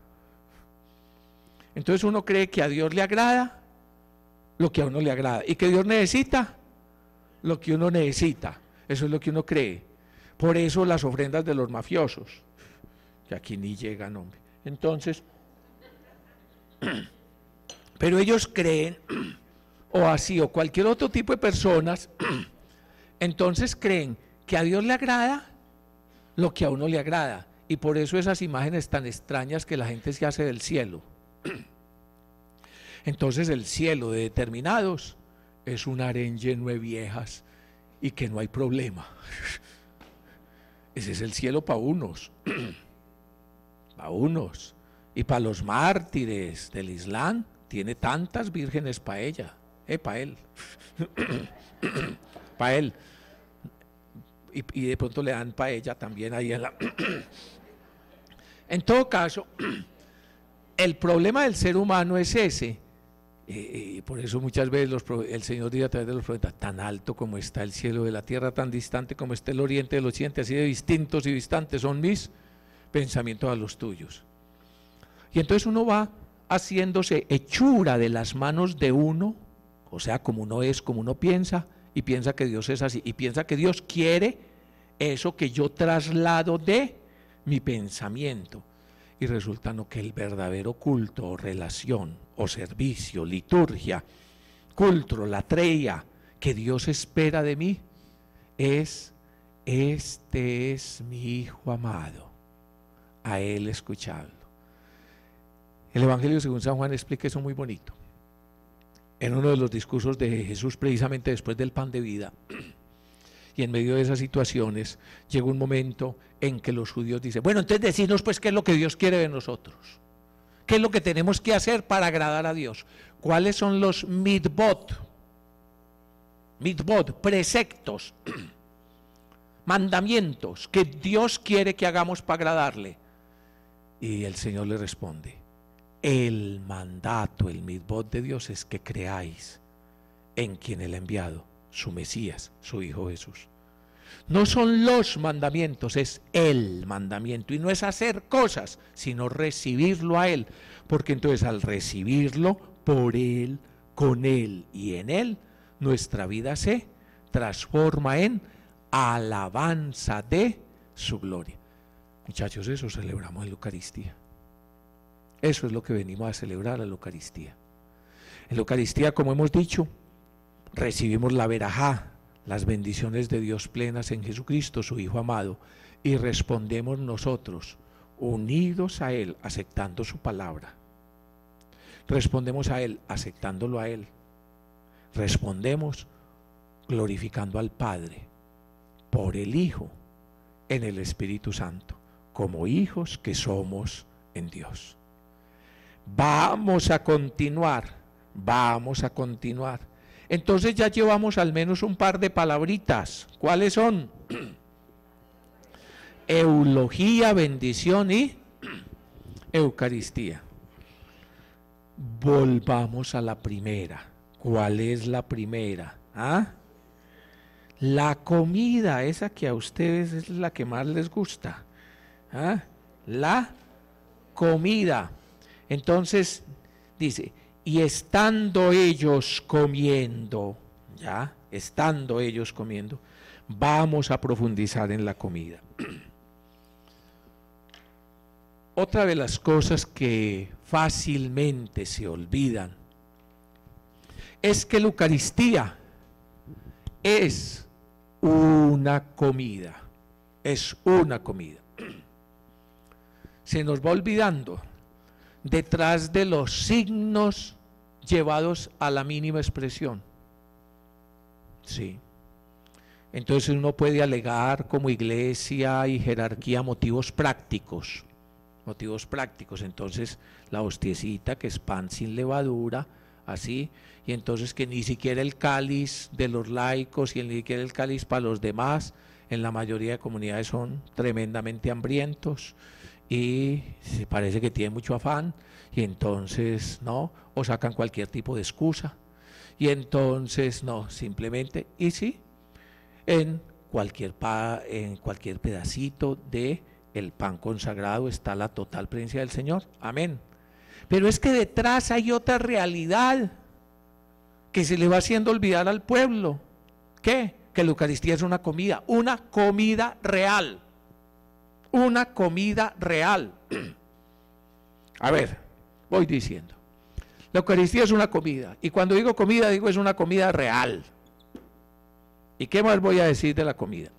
Entonces uno cree que a Dios le agrada lo que a uno le agrada, y que Dios necesita lo que uno necesita. Eso es lo que uno cree. Por eso las ofrendas de los mafiosos, que aquí ni llegan, hombre. Entonces, pero ellos creen, o así, o cualquier otro tipo de personas, entonces creen que a Dios le agrada lo que a uno le agrada, y por eso esas imágenes tan extrañas que la gente se hace del cielo. Entonces el cielo de determinados es un harén lleno de viejas y que no hay problema. Ese es el cielo para unos, para unos, y para los mártires del Islam tiene tantas vírgenes para ella, para él, para él. Y de pronto le dan para ella también ahí en la... En todo caso, el problema del ser humano es ese. Por eso muchas veces el Señor dice a través de los profetas: tan alto como está el cielo de la tierra, tan distante como está el oriente del occidente, así de distintos y distantes son mis pensamientos a los tuyos. Y entonces uno va haciéndose hechura de las manos de uno, o sea, como uno es, como uno piensa, y piensa que Dios es así, y piensa que Dios quiere eso que yo traslado de mi pensamiento. Y resulta no, que el verdadero culto o relación o servicio, liturgia, culto, latreia, que Dios espera de mí es: este es mi Hijo amado, a Él escuchadlo. El Evangelio según San Juan explica eso muy bonito. En uno de los discursos de Jesús, precisamente después del pan de vida, y en medio de esas situaciones, llega un momento en que los judíos dicen: bueno, entonces decirnos pues qué es lo que Dios quiere de nosotros, qué es lo que tenemos que hacer para agradar a Dios, cuáles son los mitzvot, preceptos, mandamientos que Dios quiere que hagamos para agradarle. Y el Señor le responde: el mandato, el mitzvot de Dios es que creáis en quien Él ha enviado, su Mesías, su Hijo Jesús. No son los mandamientos, es el mandamiento. Y no es hacer cosas, sino recibirlo a Él. Porque entonces al recibirlo por Él, con Él y en Él, nuestra vida se transforma en alabanza de su gloria. Muchachos, eso celebramos en la Eucaristía. Eso es lo que venimos a celebrar en la Eucaristía. En la Eucaristía, como hemos dicho, recibimos la verajá, las bendiciones de Dios plenas en Jesucristo, su Hijo amado, y respondemos nosotros, unidos a Él, aceptando su palabra. Respondemos a Él, aceptándolo a Él. Respondemos glorificando al Padre, por el Hijo, en el Espíritu Santo, como hijos que somos en Dios. Vamos a continuar, vamos a continuar. Entonces ya llevamos al menos un par de palabritas. ¿Cuáles son? Eulogía, bendición y Eucaristía. Volvamos a la primera. ¿Cuál es la primera? ¿Ah? La comida, esa que a ustedes es la que más les gusta. ¿Ah? La comida. Entonces dice, y estando ellos comiendo, ya, estando ellos comiendo, vamos a profundizar en la comida. Otra de las cosas que fácilmente se olvidan es que la Eucaristía es una comida, es una comida. Se nos va olvidando detrás de los signos llevados a la mínima expresión. Sí. Entonces uno puede alegar como iglesia y jerarquía motivos prácticos. Motivos prácticos. Entonces la hostiecita, que es pan sin levadura, así, y entonces que ni siquiera el cáliz de los laicos y ni siquiera el cáliz para los demás, en la mayoría de comunidades son tremendamente hambrientos y se parece que tienen mucho afán, y entonces no, o sacan cualquier tipo de excusa, y entonces no, simplemente, y sí, en cualquier pedacito de el pan consagrado está la total presencia del Señor, amén. Pero es que detrás hay otra realidad que se le va haciendo olvidar al pueblo. ¿Qué? Que la Eucaristía es una comida real. Una comida real. A ver, voy diciendo. La Eucaristía es una comida. Y cuando digo comida, digo es una comida real. ¿Y qué más voy a decir de la comida?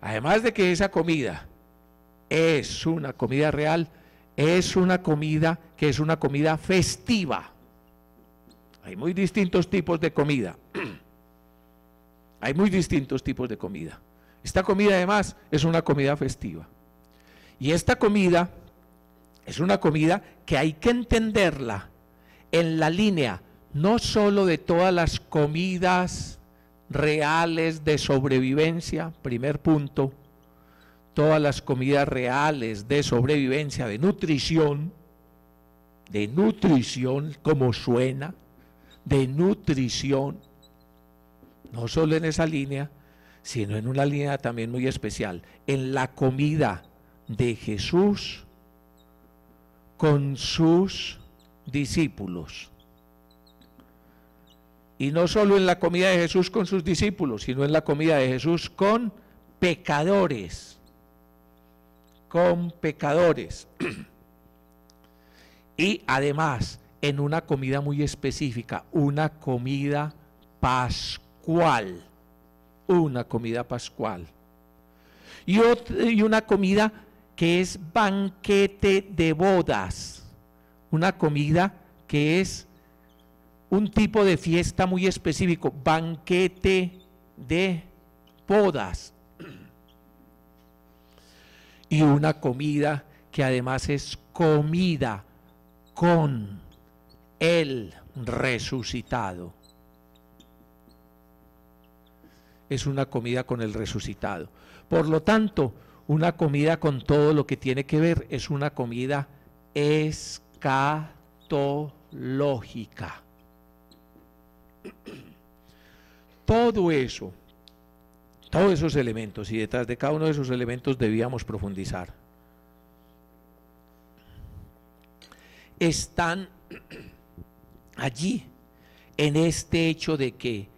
Además de que esa comida es una comida real, es una comida que es una comida festiva. Hay muy distintos tipos de comida. Hay muy distintos tipos de comida. Esta comida además es una comida festiva. Y esta comida es una comida que hay que entenderla en la línea no solo de todas las comidas reales de sobrevivencia, primer punto, todas las comidas reales de sobrevivencia, de nutrición, como suena, de nutrición, no solo en esa línea, sino en una línea también muy especial, en la comida de Jesús con sus discípulos. Y no solo en la comida de Jesús con sus discípulos, sino en la comida de Jesús con pecadores. Con pecadores. Y además, en una comida muy específica, una comida pascual. Una comida pascual. Y una comida que es banquete de bodas. Una comida que es un tipo de fiesta muy específico, banquete de bodas. Y una comida que además es comida con el resucitado. Es una comida con el resucitado. Por lo tanto, una comida con todo lo que tiene que ver es una comida escatológica. Todos esos elementos, y detrás de cada uno de esos elementos debíamos profundizar. Están allí, en este hecho de que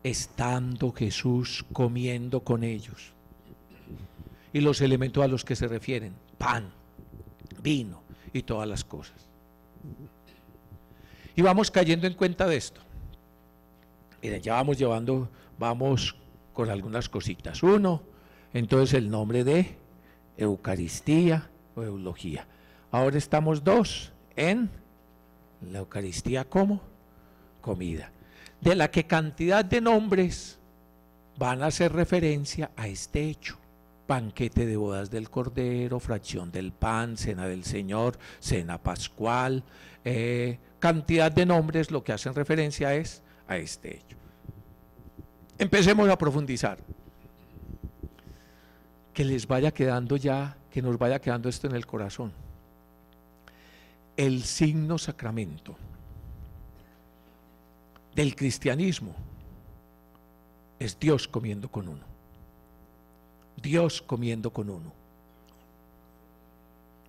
estando Jesús comiendo con ellos, y los elementos a los que se refieren, pan, vino y todas las cosas. Y vamos cayendo en cuenta de esto. Miren, ya vamos con algunas cositas. Uno, entonces el nombre de Eucaristía o Eulogía. Ahora estamos dos en la Eucaristía como comida, de la que cantidad de nombres van a hacer referencia a este hecho. Banquete de bodas del Cordero, fracción del pan, cena del Señor, cena pascual, cantidad de nombres lo que hacen referencia es a este hecho. Empecemos a profundizar. Que les vaya quedando ya, que nos vaya quedando esto en el corazón. El signo sacramento del cristianismo es Dios comiendo con uno. Dios comiendo con uno.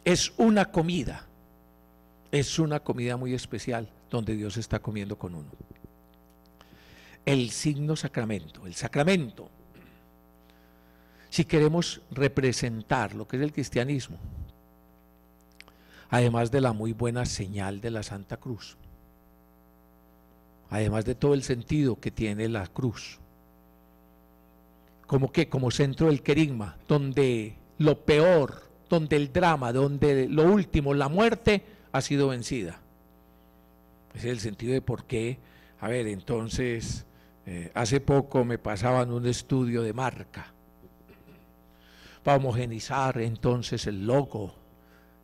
Es una comida muy especial donde Dios está comiendo con uno. El signo sacramento, el sacramento, si queremos representar lo que es el cristianismo, además de la muy buena señal de la Santa Cruz, además de todo el sentido que tiene la cruz, como centro del querigma, donde lo peor, donde el drama, donde lo último, la muerte, ha sido vencida. Ese es el sentido de por qué. A ver, entonces, hace poco me pasaban un estudio de marca para homogenizar entonces el logo.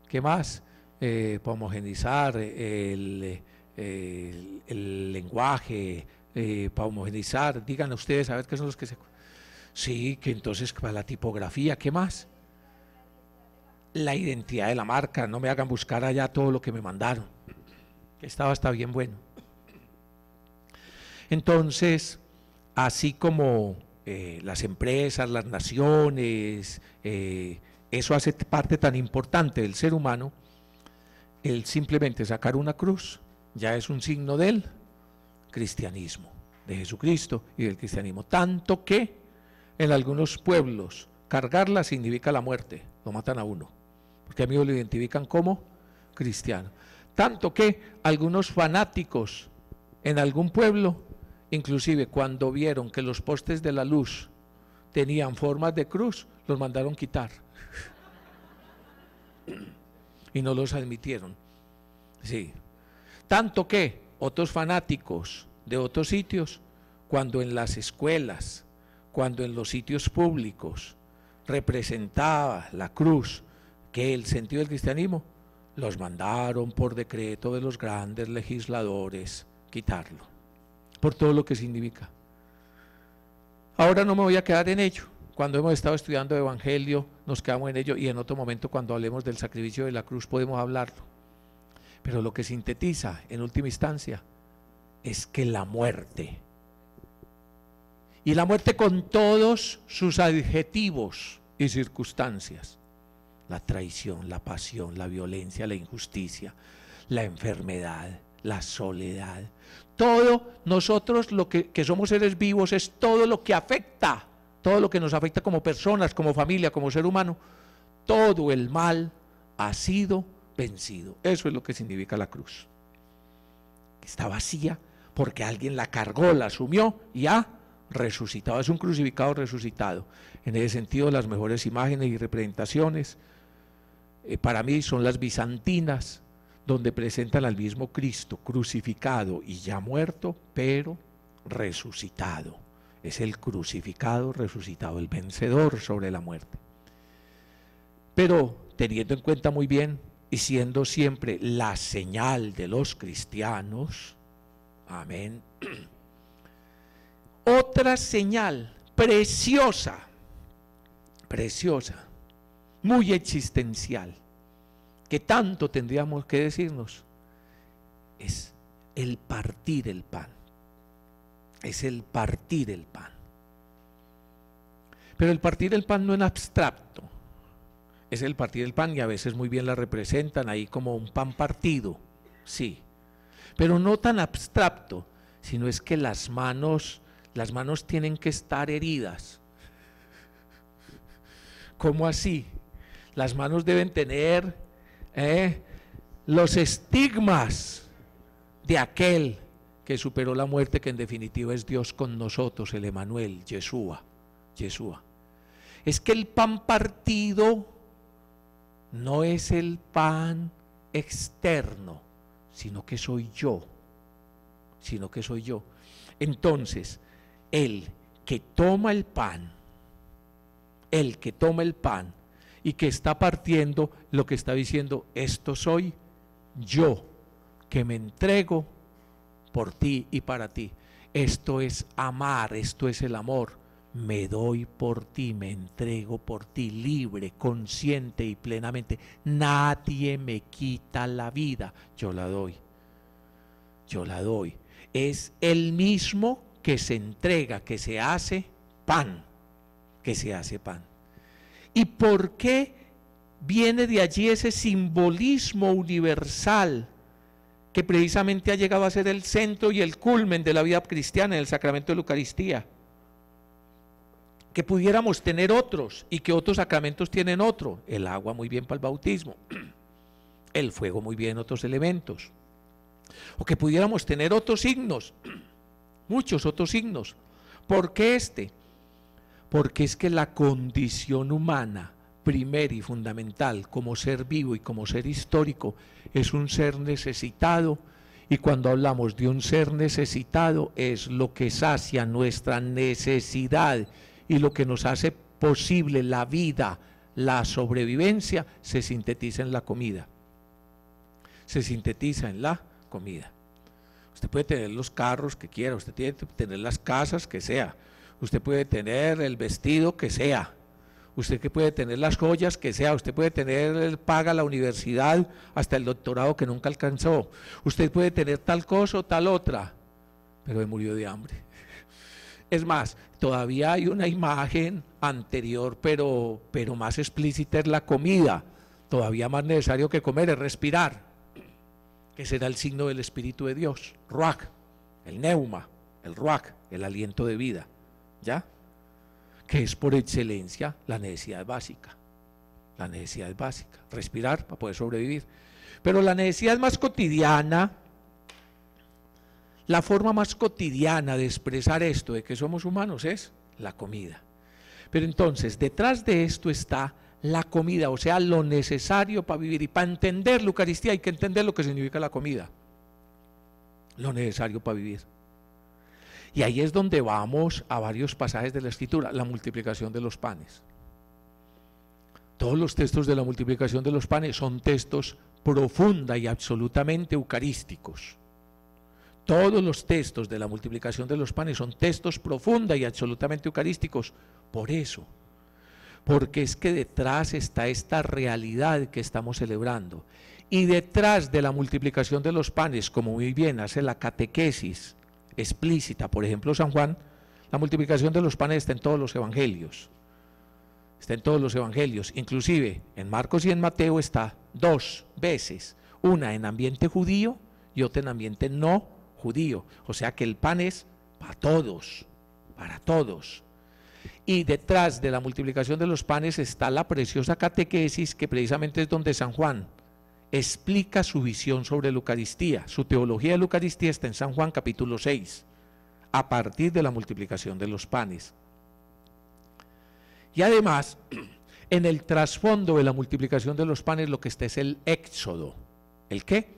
¿Qué más? Para homogenizar el lenguaje, para homogenizar, digan ustedes a ver qué son los que se... Sí, que entonces para la tipografía, ¿qué más? La identidad de la marca, no me hagan buscar allá todo lo que me mandaron, que estaba hasta bien bueno. Entonces, así como las empresas, las naciones, eso hace parte tan importante del ser humano, el simplemente sacar una cruz ya es un signo del cristianismo, de Jesucristo y del cristianismo, tanto que en algunos pueblos cargarla significa la muerte, lo matan a uno, porque a mí lo identifican como cristiano, tanto que algunos fanáticos en algún pueblo, inclusive cuando vieron que los postes de la luz tenían formas de cruz, los mandaron quitar y no los admitieron. Sí. Tanto que otros fanáticos de otros sitios, cuando en las escuelas, cuando en los sitios públicos representaba la cruz, que el sentido del cristianismo, los mandaron por decreto de los grandes legisladores quitarlo, por todo lo que significa. Ahora no me voy a quedar en ello. Cuando hemos estado estudiando Evangelio, nos quedamos en ello, y en otro momento cuando hablemos del sacrificio de la cruz podemos hablarlo. Pero lo que sintetiza en última instancia es que la muerte, y la muerte con todos sus adjetivos y circunstancias, la traición, la pasión, la violencia, la injusticia, la enfermedad, la soledad, todo nosotros lo que somos seres vivos, es todo lo que afecta, todo lo que nos afecta como personas, como familia, como ser humano, todo el mal ha sido vencido. Eso es lo que significa la cruz. Está vacía porque alguien la cargó, la asumió y ha resucitado. Es un crucificado resucitado. En ese sentido, las mejores imágenes y representaciones para mí son las bizantinas, donde presentan al mismo Cristo crucificado y ya muerto, pero resucitado. Es el crucificado resucitado, el vencedor sobre la muerte. Pero teniendo en cuenta muy bien y siendo siempre la señal de los cristianos, amén. Otra señal preciosa, preciosa, muy existencial, que tanto tendríamos que decirnos, es el partir el pan. Es el partir el pan. Pero el partir el pan no es abstracto, es el partir el pan y a veces muy bien la representan ahí como un pan partido, sí, pero no tan abstracto, sino es que las manos tienen que estar heridas. ¿Cómo así? Las manos deben tener los estigmas de aquel que superó la muerte, que en definitiva es Dios con nosotros, el Emanuel, Yeshua. Es que el pan partido no es el pan externo, sino que soy yo. Entonces, el que toma el pan y que está partiendo, lo que está diciendo, esto soy yo, que me entrego por ti y para ti. Esto es amar, esto es el amor. Me doy por ti, me entrego por ti, libre, consciente y plenamente. Nadie me quita la vida, yo la doy. Es el mismo que se entrega, que se hace pan. ¿Y por qué viene de allí ese simbolismo universal que precisamente ha llegado a ser el centro y el culmen de la vida cristiana en el sacramento de la Eucaristía? Que pudiéramos tener otros y que otros sacramentos tienen otro, el agua muy bien para el bautismo, el fuego muy bien otros elementos, o que pudiéramos tener otros signos, muchos otros signos. ¿Por qué este? Porque es que la condición humana primera y fundamental como ser vivo y como ser histórico es un ser necesitado, y cuando hablamos de un ser necesitado es lo que sacia nuestra necesidad y lo que nos hace posible la vida, la sobrevivencia, se sintetiza en la comida. Usted puede tener los carros que quiera, usted tiene que tener las casas que sea, usted puede tener el vestido que sea, usted que puede tener las joyas que sea, usted puede tener, paga la universidad hasta el doctorado que nunca alcanzó, usted puede tener tal cosa o tal otra, pero me murió de hambre. Es más, todavía hay una imagen anterior, pero más explícita, es la comida. Todavía más necesario que comer es respirar, que será el signo del Espíritu de Dios, Ruach, el neuma, el Ruach, el aliento de vida, ¿ya? Que es por excelencia la necesidad básica, respirar para poder sobrevivir. Pero la necesidad más cotidiana, la forma más cotidiana de expresar esto, de que somos humanos, es la comida. Pero entonces, detrás de esto está la comida, o sea, lo necesario para vivir. Y para entender la Eucaristía hay que entender lo que significa la comida, lo necesario para vivir. Y ahí es donde vamos a varios pasajes de la Escritura, la multiplicación de los panes. Todos los textos de la multiplicación de los panes son textos profunda y absolutamente eucarísticos. Todos los textos de la multiplicación de los panes son textos profunda y absolutamente eucarísticos. Por eso, porque es que detrás está esta realidad que estamos celebrando. Y detrás de la multiplicación de los panes, como muy bien hace la catequesis explícita, por ejemplo San Juan, la multiplicación de los panes está en todos los evangelios. Inclusive en Marcos y en Mateo está 2 veces, una en ambiente judío y otra en ambiente no judío, o sea que el pan es para todos. Y detrás de la multiplicación de los panes está la preciosa catequesis, que precisamente es donde San Juan explica su visión sobre la Eucaristía. Su teología de la Eucaristía está en San Juan capítulo 6, a partir de la multiplicación de los panes. Y además, en el trasfondo de la multiplicación de los panes lo que está es el éxodo. ¿El qué?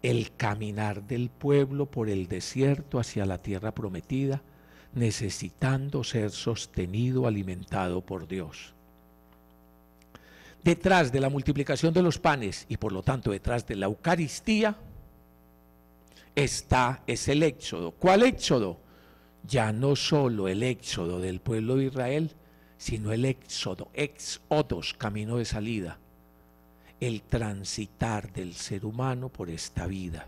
El caminar del pueblo por el desierto hacia la tierra prometida, necesitando ser sostenido, alimentado por Dios. Detrás de la multiplicación de los panes y por lo tanto detrás de la Eucaristía es el éxodo. ¿Cuál éxodo? Ya no solo el éxodo del pueblo de Israel, sino el éxodo, exodos, camino de salida. El transitar del ser humano por esta vida,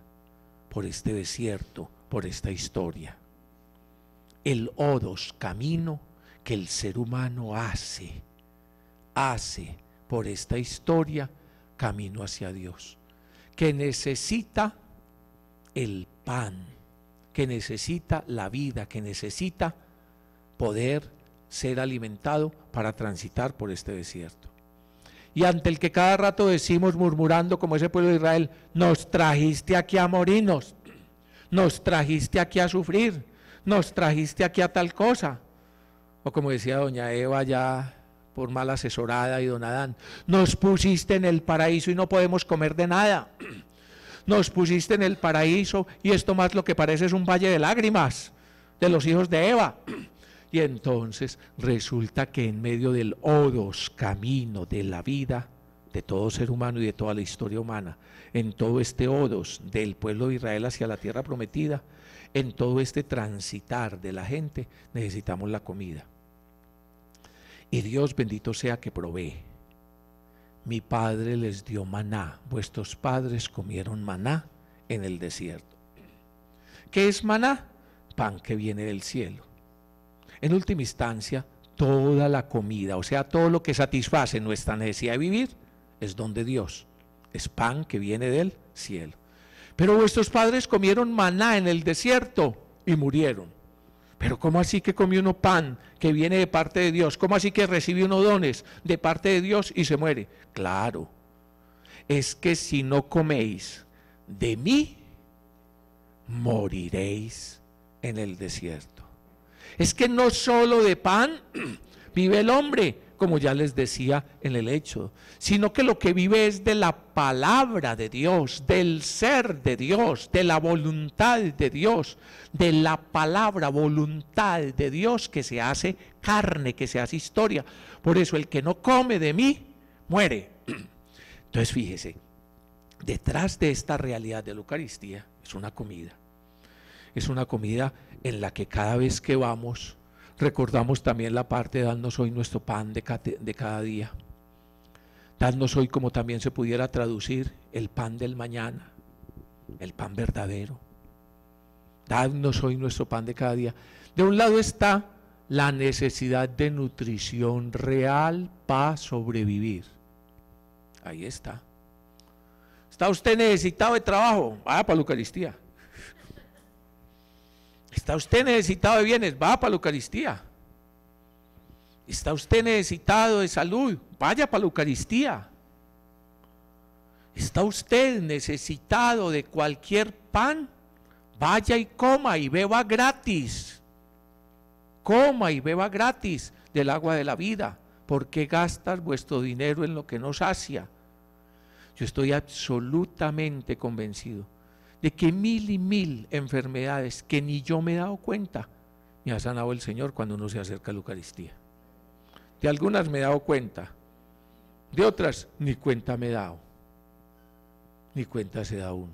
por este desierto, por esta historia. El odos, camino que el ser humano hace por esta historia camino hacia Dios, que necesita el pan, que necesita la vida, que necesita poder ser alimentado para transitar por este desierto. Y ante el que cada rato decimos murmurando como ese pueblo de Israel, nos trajiste aquí a morirnos, nos trajiste aquí a sufrir, nos trajiste aquí a tal cosa. O como decía doña Eva ya por mal asesorada y don Adán, nos pusiste en el paraíso y no podemos comer de nada. Nos pusiste en el paraíso y esto más lo que parece es un valle de lágrimas de los hijos de Eva. Y entonces resulta que en medio del odos camino de la vida de todo ser humano y de toda la historia humana, en todo este odos del pueblo de Israel hacia la tierra prometida, en todo este transitar de la gente, necesitamos la comida. Y Dios bendito sea que provee. Mi padre les dio maná, vuestros padres comieron maná en el desierto. ¿Qué es maná? Pan que viene del cielo. En última instancia, toda la comida, o sea, todo lo que satisface nuestra necesidad de vivir, es don de Dios, es pan que viene del cielo. Pero vuestros padres comieron maná en el desierto y murieron. Pero ¿cómo así que comió uno pan que viene de parte de Dios? ¿Cómo así que recibe uno dones de parte de Dios y se muere? Claro, es que si no coméis de mí, moriréis en el desierto. Es que no solo de pan vive el hombre, como ya les decía en el Éxodo, sino que lo que vive es de la palabra de Dios, del ser de Dios, de la voluntad de Dios, de la palabra, voluntad de Dios que se hace carne, que se hace historia. Por eso el que no come de mí, muere. Entonces fíjese, detrás de esta realidad de la Eucaristía es una comida. Es una comida en la que cada vez que vamos recordamos también la parte de danos hoy nuestro pan de cada día. Danos hoy, como también se pudiera traducir, el pan del mañana, el pan verdadero. Danos hoy nuestro pan de cada día. De un lado está la necesidad de nutrición real para sobrevivir. Ahí está. ¿Está usted necesitado de trabajo? Vaya para la Eucaristía. ¿Está usted necesitado de bienes? Va para la Eucaristía. ¿Está usted necesitado de salud? Vaya para la Eucaristía. ¿Está usted necesitado de cualquier pan? Vaya y coma y beba gratis. Coma y beba gratis del agua de la vida. ¿Por qué gastas vuestro dinero en lo que no sacia? Yo estoy absolutamente convencido de que 1000 y 1000 enfermedades que ni yo me he dado cuenta me ha sanado el Señor cuando uno se acerca a la Eucaristía. De algunas me he dado cuenta, de otras ni cuenta me he dado, ni cuenta se da uno.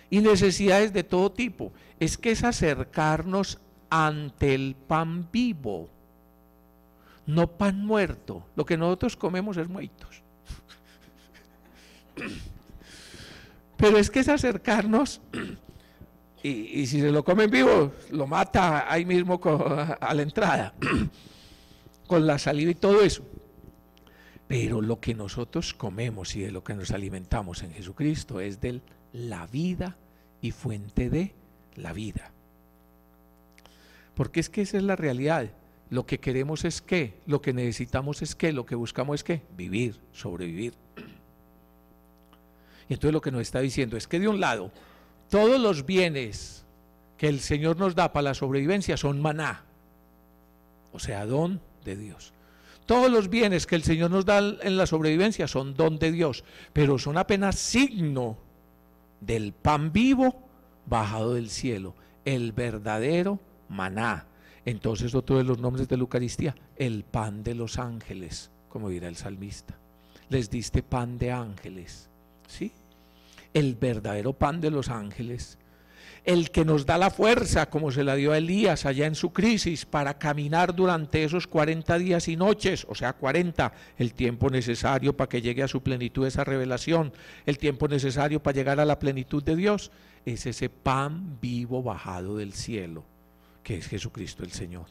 Y necesidades de todo tipo, es que es acercarnos ante el pan vivo, no pan muerto. Lo que nosotros comemos es muertos. Pero es que es acercarnos, y si se lo comen vivo, lo mata ahí mismo a la entrada, con la saliva y todo eso. Pero lo que nosotros comemos y de lo que nos alimentamos en Jesucristo es de la vida y fuente de la vida. Porque es que esa es la realidad. Lo que queremos es qué, lo que necesitamos es qué, lo que buscamos es qué, vivir, sobrevivir. Y entonces lo que nos está diciendo es que de un lado, todos los bienes que el Señor nos da para la sobrevivencia son maná, o sea, don de Dios. Todos los bienes que el Señor nos da en la sobrevivencia son don de Dios, pero son apenas signo del pan vivo bajado del cielo, el verdadero maná. Entonces otro de los nombres de la Eucaristía, el pan de los ángeles, como dirá el salmista. Les diste pan de ángeles. ¿Sí? El verdadero pan de los ángeles, el que nos da la fuerza como se la dio a Elías allá en su crisis para caminar durante esos 40 días y noches, o sea 40, el tiempo necesario para que llegue a su plenitud esa revelación, el tiempo necesario para llegar a la plenitud de Dios, es ese pan vivo bajado del cielo, que es Jesucristo el Señor.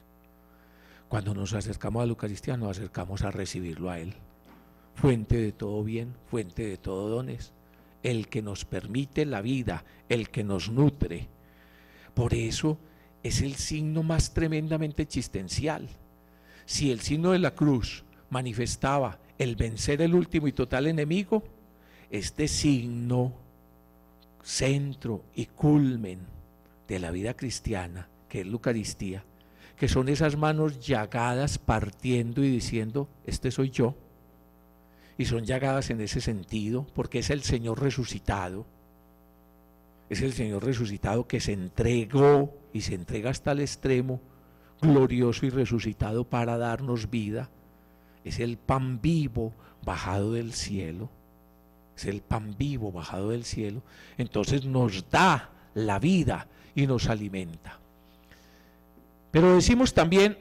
Cuando nos acercamos a la Eucaristía, nos acercamos a recibirlo a Él. Fuente de todo bien, fuente de todo dones, el que nos permite la vida, el que nos nutre. Por eso es el signo más tremendamente existencial. Si el signo de la cruz manifestaba el vencer el último y total enemigo, este signo, centro y culmen de la vida cristiana, que es la Eucaristía, que son esas manos llagadas partiendo y diciendo, este soy yo, y son llagadas en ese sentido, porque es el Señor resucitado, es el Señor resucitado que se entregó y se entrega hasta el extremo, glorioso y resucitado para darnos vida. Es el pan vivo bajado del cielo, es el pan vivo bajado del cielo, entonces nos da la vida y nos alimenta. Pero decimos también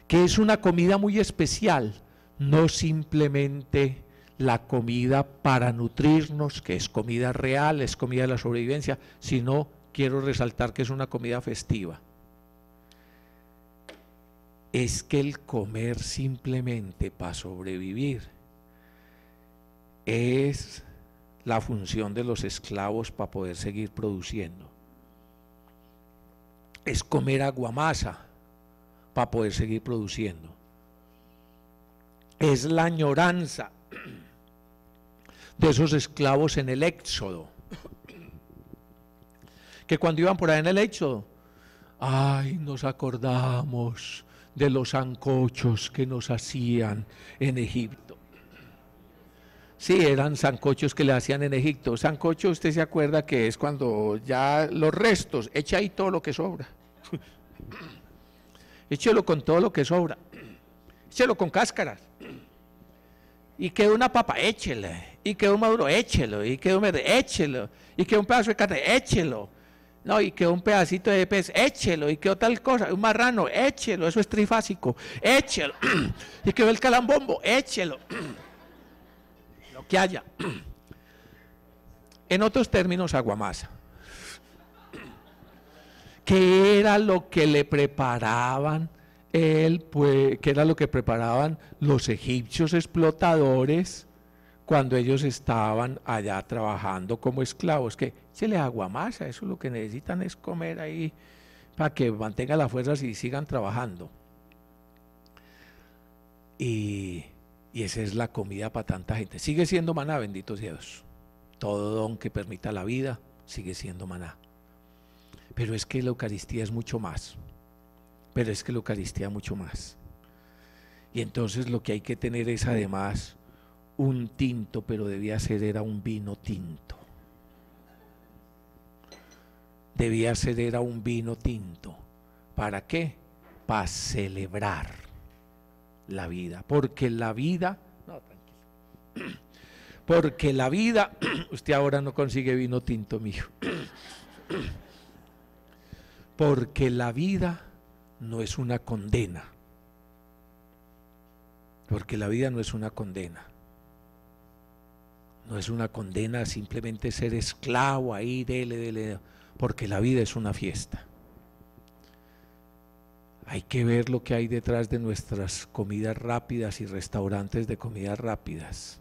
que es una comida muy especial, no simplemente la comida para nutrirnos, que es comida real, es comida de la sobrevivencia, sino quiero resaltar que es una comida festiva. Es que el comer simplemente para sobrevivir es la función de los esclavos para poder seguir produciendo. Es comer aguamasa para poder seguir produciendo. Es la añoranza de esos esclavos en el Éxodo, que cuando iban por ahí en el Éxodo, ay, nos acordamos de los sancochos que nos hacían en Egipto. Sí, eran sancochos que le hacían en Egipto. Sancocho, usted se acuerda que es cuando ya los restos, echa ahí todo lo que sobra. Échelo con todo lo que sobra. Échelo con cáscaras. Y quedó una papa, échele. Y quedó un maduro, échelo. Y quedó un verde, échelo. Y quedó un pedazo de carne, échelo. No, y quedó un pedacito de pez, échelo. Y quedó tal cosa, un marrano, échelo. Eso es trifásico, échelo. Y quedó el calambombo, échelo. Lo que haya. En otros términos, aguamasa. ¿Qué era lo que le preparaban qué era lo que preparaban los egipcios explotadores cuando ellos estaban allá trabajando como esclavos? Que échele aguamasa, eso lo que necesitan es comer ahí para que mantengan las fuerzas y sigan trabajando. Y esa es la comida para tanta gente. Sigue siendo maná, bendito sea Dios. Todo don que permita la vida sigue siendo maná. Pero es que la Eucaristía es mucho más. Pero es que la Eucaristía es mucho más. Y entonces lo que hay que tener es además un tinto, pero debía ser era un vino tinto. Debía ser era un vino tinto. ¿Para qué? Para celebrar la vida. Porque la vida, no, tranquilo. Porque la vida, usted ahora no consigue vino tinto, mijo. Porque la vida no es una condena. Porque la vida no es una condena. No es una condena a simplemente ser esclavo ahí, dele. Porque la vida es una fiesta. Hay que ver lo que hay detrás de nuestras comidas rápidas y restaurantes de comidas rápidas.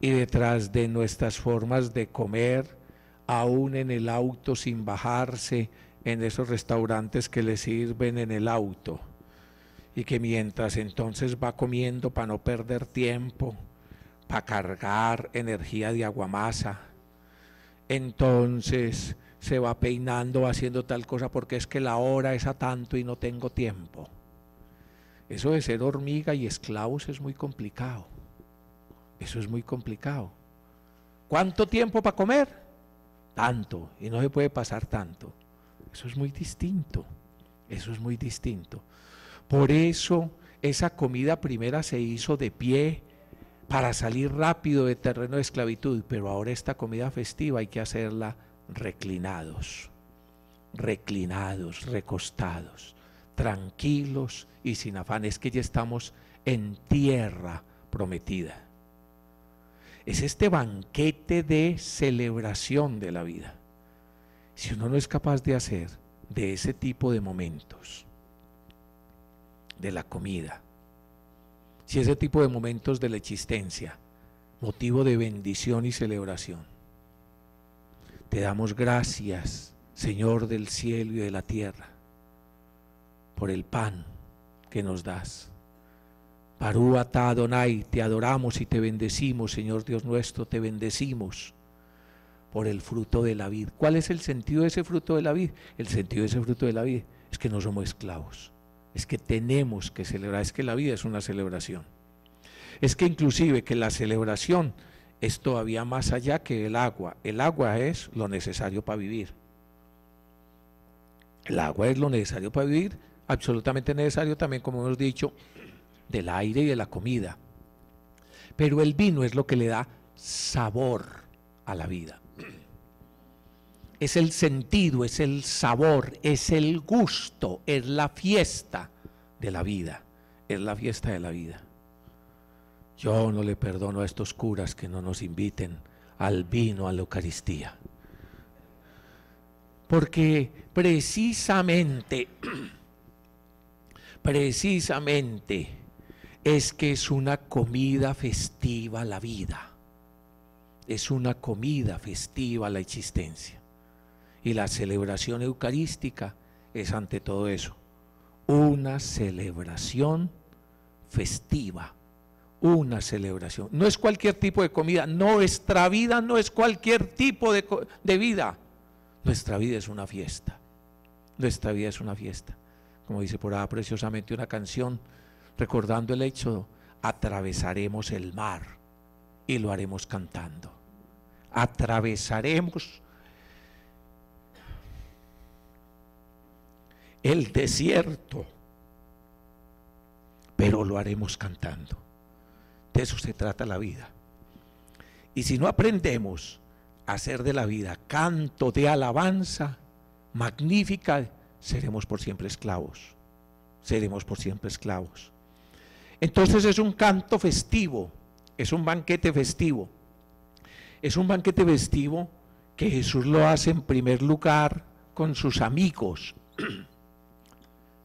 Y detrás de nuestras formas de comer, aún en el auto sin bajarse, en esos restaurantes que le sirven en el auto, y que mientras entonces va comiendo para no perder tiempo, para cargar energía de aguamasa, entonces se va peinando, haciendo tal cosa porque es que la hora es a tanto y no tengo tiempo. Eso de ser hormiga y esclavos es muy complicado. Eso es muy complicado. ¿Cuánto tiempo para comer? Tanto, y no se puede pasar tanto. Eso es muy distinto, eso es muy distinto. Por eso esa comida primera se hizo de pie para salir rápido de terreno de esclavitud, pero ahora esta comida festiva hay que hacerla reclinados, recostados, tranquilos y sin afán. Es que ya estamos en tierra prometida. Es este banquete de celebración de la vida. Si uno no es capaz de hacer de ese tipo de momentos, de la comida. Si ese tipo de momentos de la existencia, motivo de bendición y celebración, te damos gracias, Señor del cielo y de la tierra, por el pan que nos das. Barú atá Adonai, te adoramos y te bendecimos, Señor Dios nuestro, te bendecimos por el fruto de la vid. ¿Cuál es el sentido de ese fruto de la vid? El sentido de ese fruto de la vid es que no somos esclavos, es que tenemos que celebrar, es que la vida es una celebración. Es que inclusive que la celebración es todavía más allá que el agua. El agua es lo necesario para vivir. El agua es lo necesario para vivir, absolutamente necesario también, como hemos dicho, del aire y de la comida. Pero el vino es lo que le da sabor a la vida. Es el sentido, es el sabor, es el gusto, es la fiesta de la vida, es la fiesta de la vida. Yo no le perdono a estos curas que no nos inviten al vino, a la Eucaristía. Porque precisamente es que es una comida festiva la vida. Es una comida festiva la existencia. Y la celebración eucarística es ante todo eso, una celebración festiva, una celebración. No es cualquier tipo de comida, nuestra vida no es cualquier tipo de vida. Nuestra vida es una fiesta, nuestra vida es una fiesta. Como dice por ahí preciosamente una canción, recordando el Éxodo, atravesaremos el mar y lo haremos cantando. Atravesaremos el desierto, pero lo haremos cantando. De eso se trata la vida. Y si no aprendemos a hacer de la vida canto de alabanza magnífica, seremos por siempre esclavos. Seremos por siempre esclavos. Entonces es un canto festivo, es un banquete festivo. Es un banquete festivo que Jesús lo hace en primer lugar con sus amigos.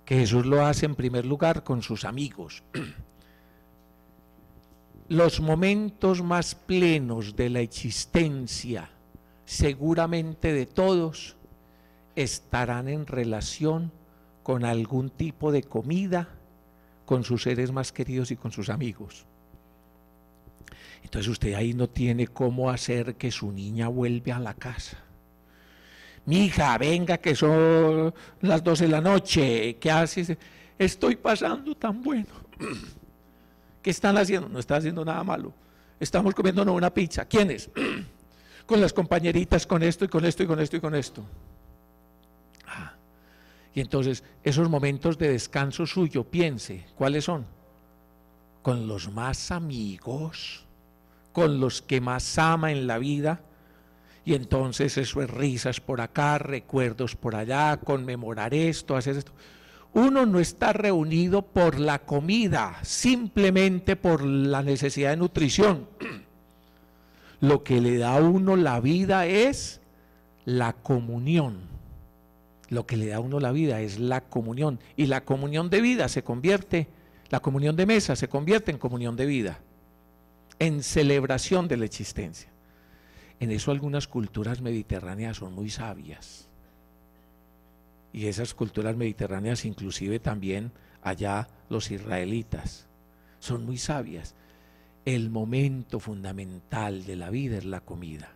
Que Jesús lo hace en primer lugar con sus amigos. Los momentos más plenos de la existencia, seguramente de todos, estarán en relación con algún tipo de comida, con sus seres más queridos y con sus amigos. Entonces usted ahí no tiene cómo hacer que su niña vuelva a la casa. Mija, venga que son las 12 de la noche, ¿qué haces? Estoy pasando tan bueno. ¿Qué están haciendo? No están haciendo nada malo. Estamos comiendo una pizza. ¿Quiénes? Con las compañeritas, con esto y con esto y con esto y con esto. Y entonces esos momentos de descanso suyo, piense, ¿cuáles son? Con los más amigos, con los que más ama en la vida. Y entonces eso es risas por acá, recuerdos por allá, conmemorar esto, hacer esto. Uno no está reunido por la comida, simplemente por la necesidad de nutrición. Lo que le da a uno la vida es la comunión. Lo que le da a uno la vida es la comunión. Y la comunión de vida se convierte, la comunión de mesa se convierte en comunión de vida, en celebración de la existencia. En eso algunas culturas mediterráneas son muy sabias. Y esas culturas mediterráneas, inclusive también allá los israelitas, son muy sabias. El momento fundamental de la vida es la comida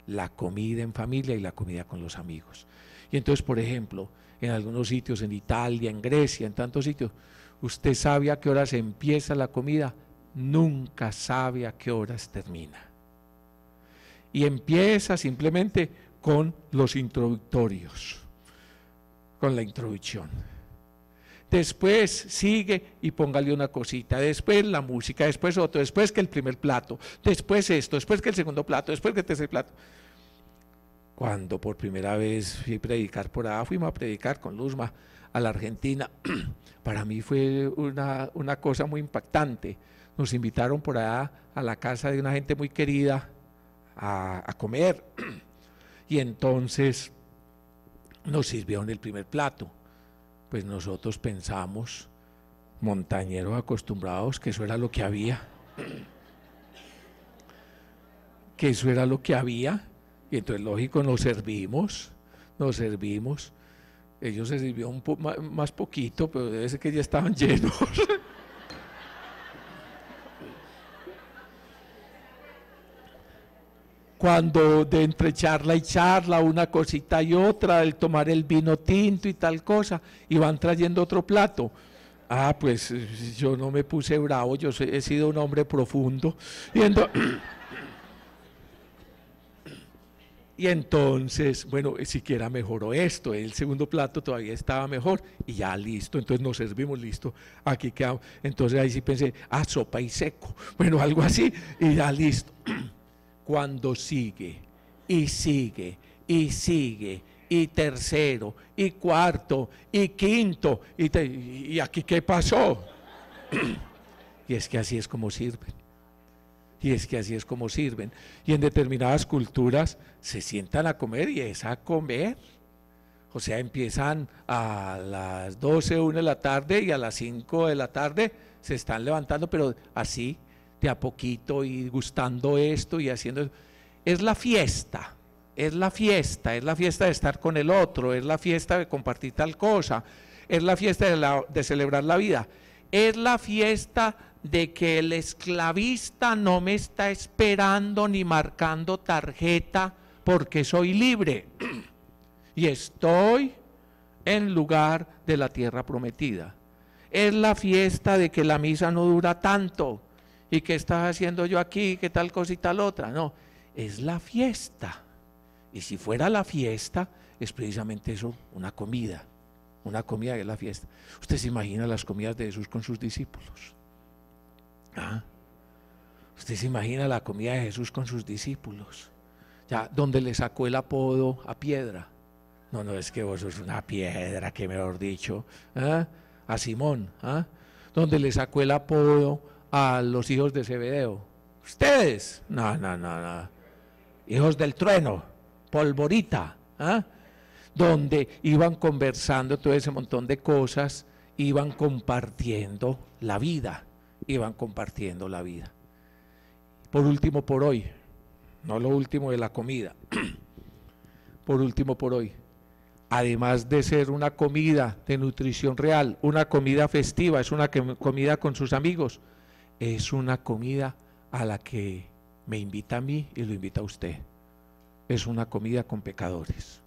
en familia y la comida con los amigos. Y entonces, por ejemplo, en algunos sitios, en Italia, en Grecia, en tantos sitios, usted sabe a qué horas empieza la comida, nunca sabe a qué horas termina. Y empieza simplemente con los introductorios, con la introducción. Después sigue y póngale una cosita, después la música, después otro, después que el primer plato, después esto, después que el segundo plato, después que el tercer plato. Cuando por primera vez fui a predicar por allá, fuimos a predicar con Luzma a la Argentina, para mí fue una cosa muy impactante. Nos invitaron por allá a la casa de una gente muy querida a comer, y entonces nos sirvieron el primer plato. Pues nosotros pensamos Montañeros acostumbrados, que eso era lo que había. Que eso era lo que había. Y entonces, lógico, nos servimos. Ellos se sirvió más poquito, pero debe ser que ya estaban llenos. Cuando de entre charla y charla, una cosita y otra, el tomar el vino tinto y tal cosa, y van trayendo otro plato. Ah, pues yo no me puse bravo, he sido un hombre profundo. Y entonces, bueno, siquiera mejoró esto, el segundo plato todavía estaba mejor y ya listo, entonces nos servimos, listo, aquí quedamos. Entonces ahí sí pensé, sopa y seco, bueno, algo así, y ya listo. Cuando sigue, y tercero, y cuarto, y quinto, y aquí ¿qué pasó? Y es que así es como sirven. Y en determinadas culturas se sientan a comer y es a comer. O sea, empiezan a las 12, 1 de la tarde y a las 5 de la tarde se están levantando, pero así, de a poquito y gustando esto y haciendo. Es la fiesta de estar con el otro, es la fiesta de compartir tal cosa, es la fiesta de celebrar la vida, es la fiesta de que el esclavista no me está esperando ni marcando tarjeta porque soy libre y estoy en lugar de la tierra prometida. Es la fiesta de que la misa no dura tanto y que estás haciendo yo aquí, que tal cosa y tal otra. No, es la fiesta. Y si fuera la fiesta, es precisamente eso, una comida que es la fiesta. Usted se imagina las comidas de Jesús con sus discípulos. Usted se imagina la comida de Jesús con sus discípulos, ya donde le sacó el apodo a piedra. No, es que vos sos una piedra, que mejor dicho, a Simón, donde le sacó el apodo a los hijos de Zebedeo. Ustedes, no, hijos del trueno, polvorita, donde iban conversando todo ese montón de cosas, iban compartiendo la vida. Por último, por hoy, no lo último de la comida, por último, por hoy, además de ser una comida de nutrición real, una comida festiva, es una comida con sus amigos, es una comida a la que me invita a mí y lo invita a usted. Es una comida con pecadores.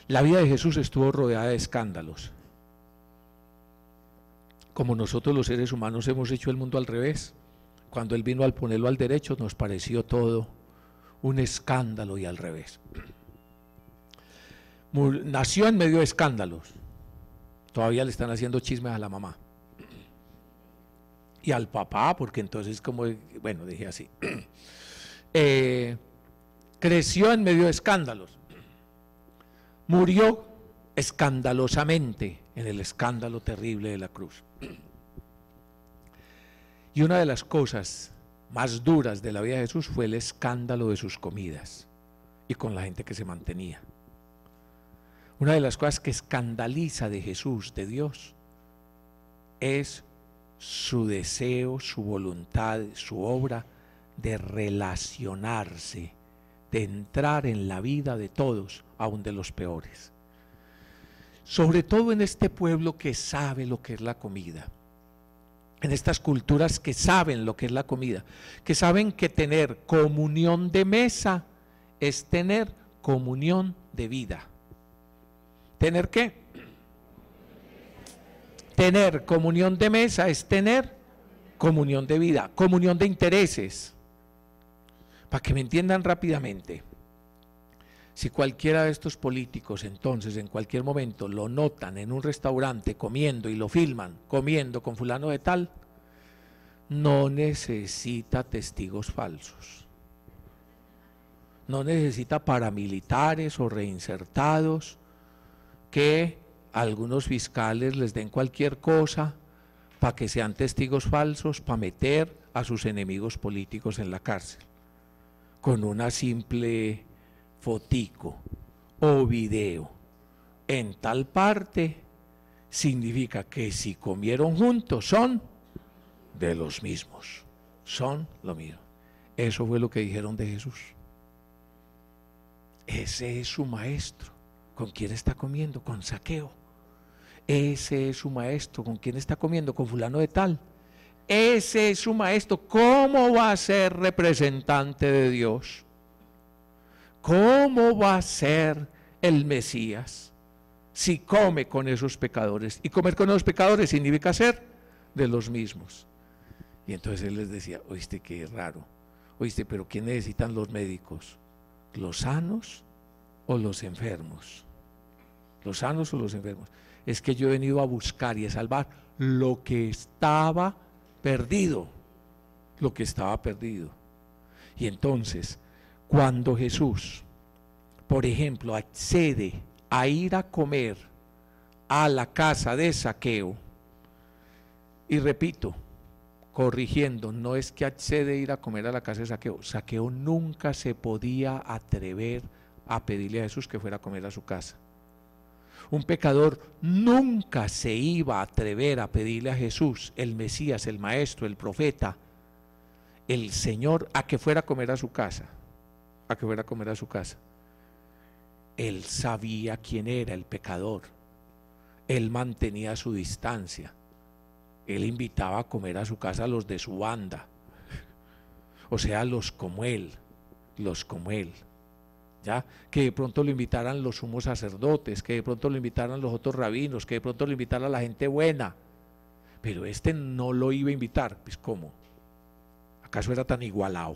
La vida de Jesús estuvo rodeada de escándalos. Como nosotros los seres humanos hemos hecho el mundo al revés, cuando Él vino al ponerlo al derecho nos pareció todo un escándalo y al revés. Nació en medio de escándalos, todavía le están haciendo chismes a la mamá y al papá, porque entonces bueno, dije así, creció en medio de escándalos, murió escandalosamente en el escándalo terrible de la cruz. Y una de las cosas más duras de la vida de Jesús fue el escándalo de sus comidas y con la gente que se mantenía. Una de las cosas que escandaliza de Jesús, de Dios, es su deseo, su voluntad, su obra de relacionarse, de entrar en la vida de todos, aun de los peores. Sobre todo en este pueblo que sabe lo que es la comida, en estas culturas que saben lo que es la comida, que saben que tener comunión de mesa es tener comunión de vida. ¿Tener qué? Tener comunión de mesa es tener comunión de vida, comunión de intereses. Para que me entiendan rápidamente, si cualquiera de estos políticos entonces en cualquier momento lo notan en un restaurante comiendo y lo filman comiendo con fulano de tal, no necesita testigos falsos, no necesita paramilitares o reinsertados que algunos fiscales les den cualquier cosa para que sean testigos falsos, para meter a sus enemigos políticos en la cárcel con una simple fotico o video en tal parte, significa que si comieron juntos son de los mismos, son lo mismo. Eso fue lo que dijeron de Jesús. Ese es su maestro. ¿Con quién está comiendo? Con Zaqueo. Ese es su maestro. ¿Con quién está comiendo? Con fulano de tal. Ese es su maestro. ¿Cómo va a ser representante de Dios? ¿Cómo va a ser el Mesías si come con esos pecadores? Y comer con esos pecadores significa ser de los mismos. Y entonces él les decía, oíste, qué raro. Oíste, pero ¿quién necesitan los médicos? ¿Los sanos o los enfermos? ¿Los sanos o los enfermos? Es que yo he venido a buscar y a salvar lo que estaba perdido. Lo que estaba perdido. Y entonces, cuando Jesús, por ejemplo, accede a ir a comer a la casa de Zaqueo, y repito, corrigiendo, no es que accede a ir a comer a la casa de Zaqueo. Zaqueo nunca se podía atrever a pedirle a Jesús que fuera a comer a su casa. Un pecador nunca se iba a atrever a pedirle a Jesús, el Mesías, el Maestro, el Profeta, el Señor, a que fuera a comer a su casa. A que fuera a comer a su casa. Él sabía quién era el pecador. Él mantenía su distancia. Él invitaba a comer a su casa a los de su banda, o sea, los como él, ¿ya? Que de pronto lo invitaran los sumos sacerdotes, que de pronto lo invitaran los otros rabinos, que de pronto lo invitara la gente buena, pero este no lo iba a invitar. Pues ¿cómo? ¿Acaso era tan igualado?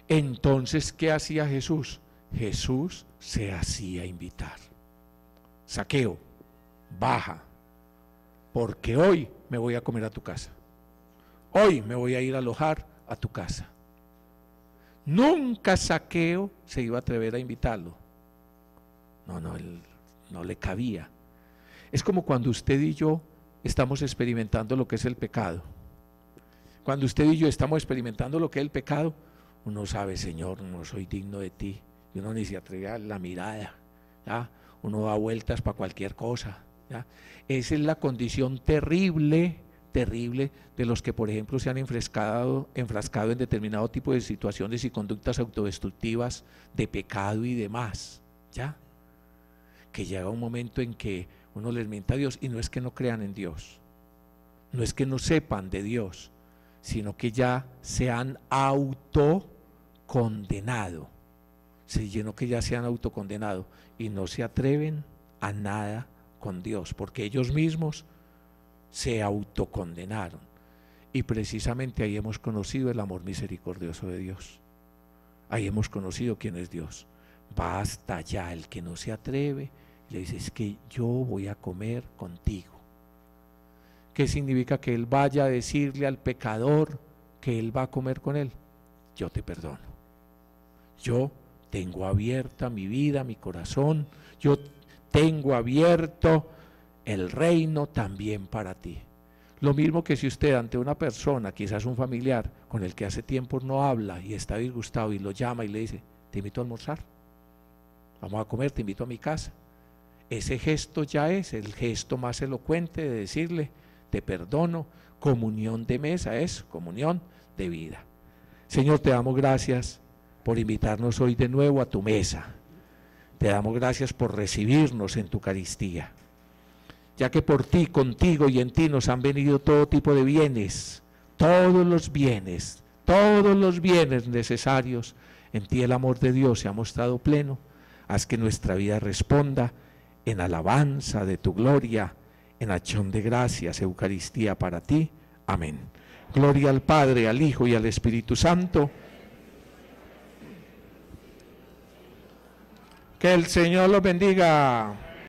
Entonces, ¿qué hacía Jesús? Jesús se hacía invitar. Zaqueo, baja, porque hoy me voy a comer a tu casa. Hoy me voy a ir a alojar a tu casa. Nunca Zaqueo se iba a atrever a invitarlo. No, él no le cabía. Es como cuando usted y yo estamos experimentando lo que es el pecado. Cuando usted y yo estamos experimentando lo que es el pecado, uno sabe, Señor, no soy digno de ti. Y uno ni se atreve a la mirada, ¿ya? Uno da vueltas para cualquier cosa, ¿ya? Esa es la condición terrible de los que, por ejemplo, se han enfrascado en determinado tipo de situaciones y conductas autodestructivas de pecado y demás, ¿ya? Que llega un momento en que uno les miente a Dios, y no es que no crean en Dios, no es que no sepan de Dios, sino que ya se han autocondenado, sino que ya se han autocondenado y no se atreven a nada con Dios, porque ellos mismos se autocondenaron. Y precisamente ahí hemos conocido el amor misericordioso de Dios. Ahí hemos conocido quién es Dios. Basta ya, el que no se atreve, le dice, es que yo voy a comer contigo. ¿Qué significa? Que él vaya a decirle al pecador que él va a comer con él. Yo te perdono. Yo tengo abierta mi vida, mi corazón. Yo tengo abierto el reino también para ti. Lo mismo que si usted ante una persona, quizás un familiar con el que hace tiempo no habla y está disgustado, y lo llama y le dice, te invito a almorzar, vamos a comer, te invito a mi casa. Ese gesto ya es el gesto más elocuente de decirle, te perdono. Comunión de mesa es comunión de vida. Señor, te damos gracias por invitarnos hoy de nuevo a tu mesa. Te damos gracias por recibirnos en tu Eucaristía, ya que por ti, contigo y en ti nos han venido todo tipo de bienes, todos los bienes necesarios. En ti el amor de Dios se ha mostrado pleno. Haz que nuestra vida responda en alabanza de tu gloria, en acción de gracias, Eucaristía para ti. Amén. Gloria al Padre, al Hijo y al Espíritu Santo. Que el Señor los bendiga.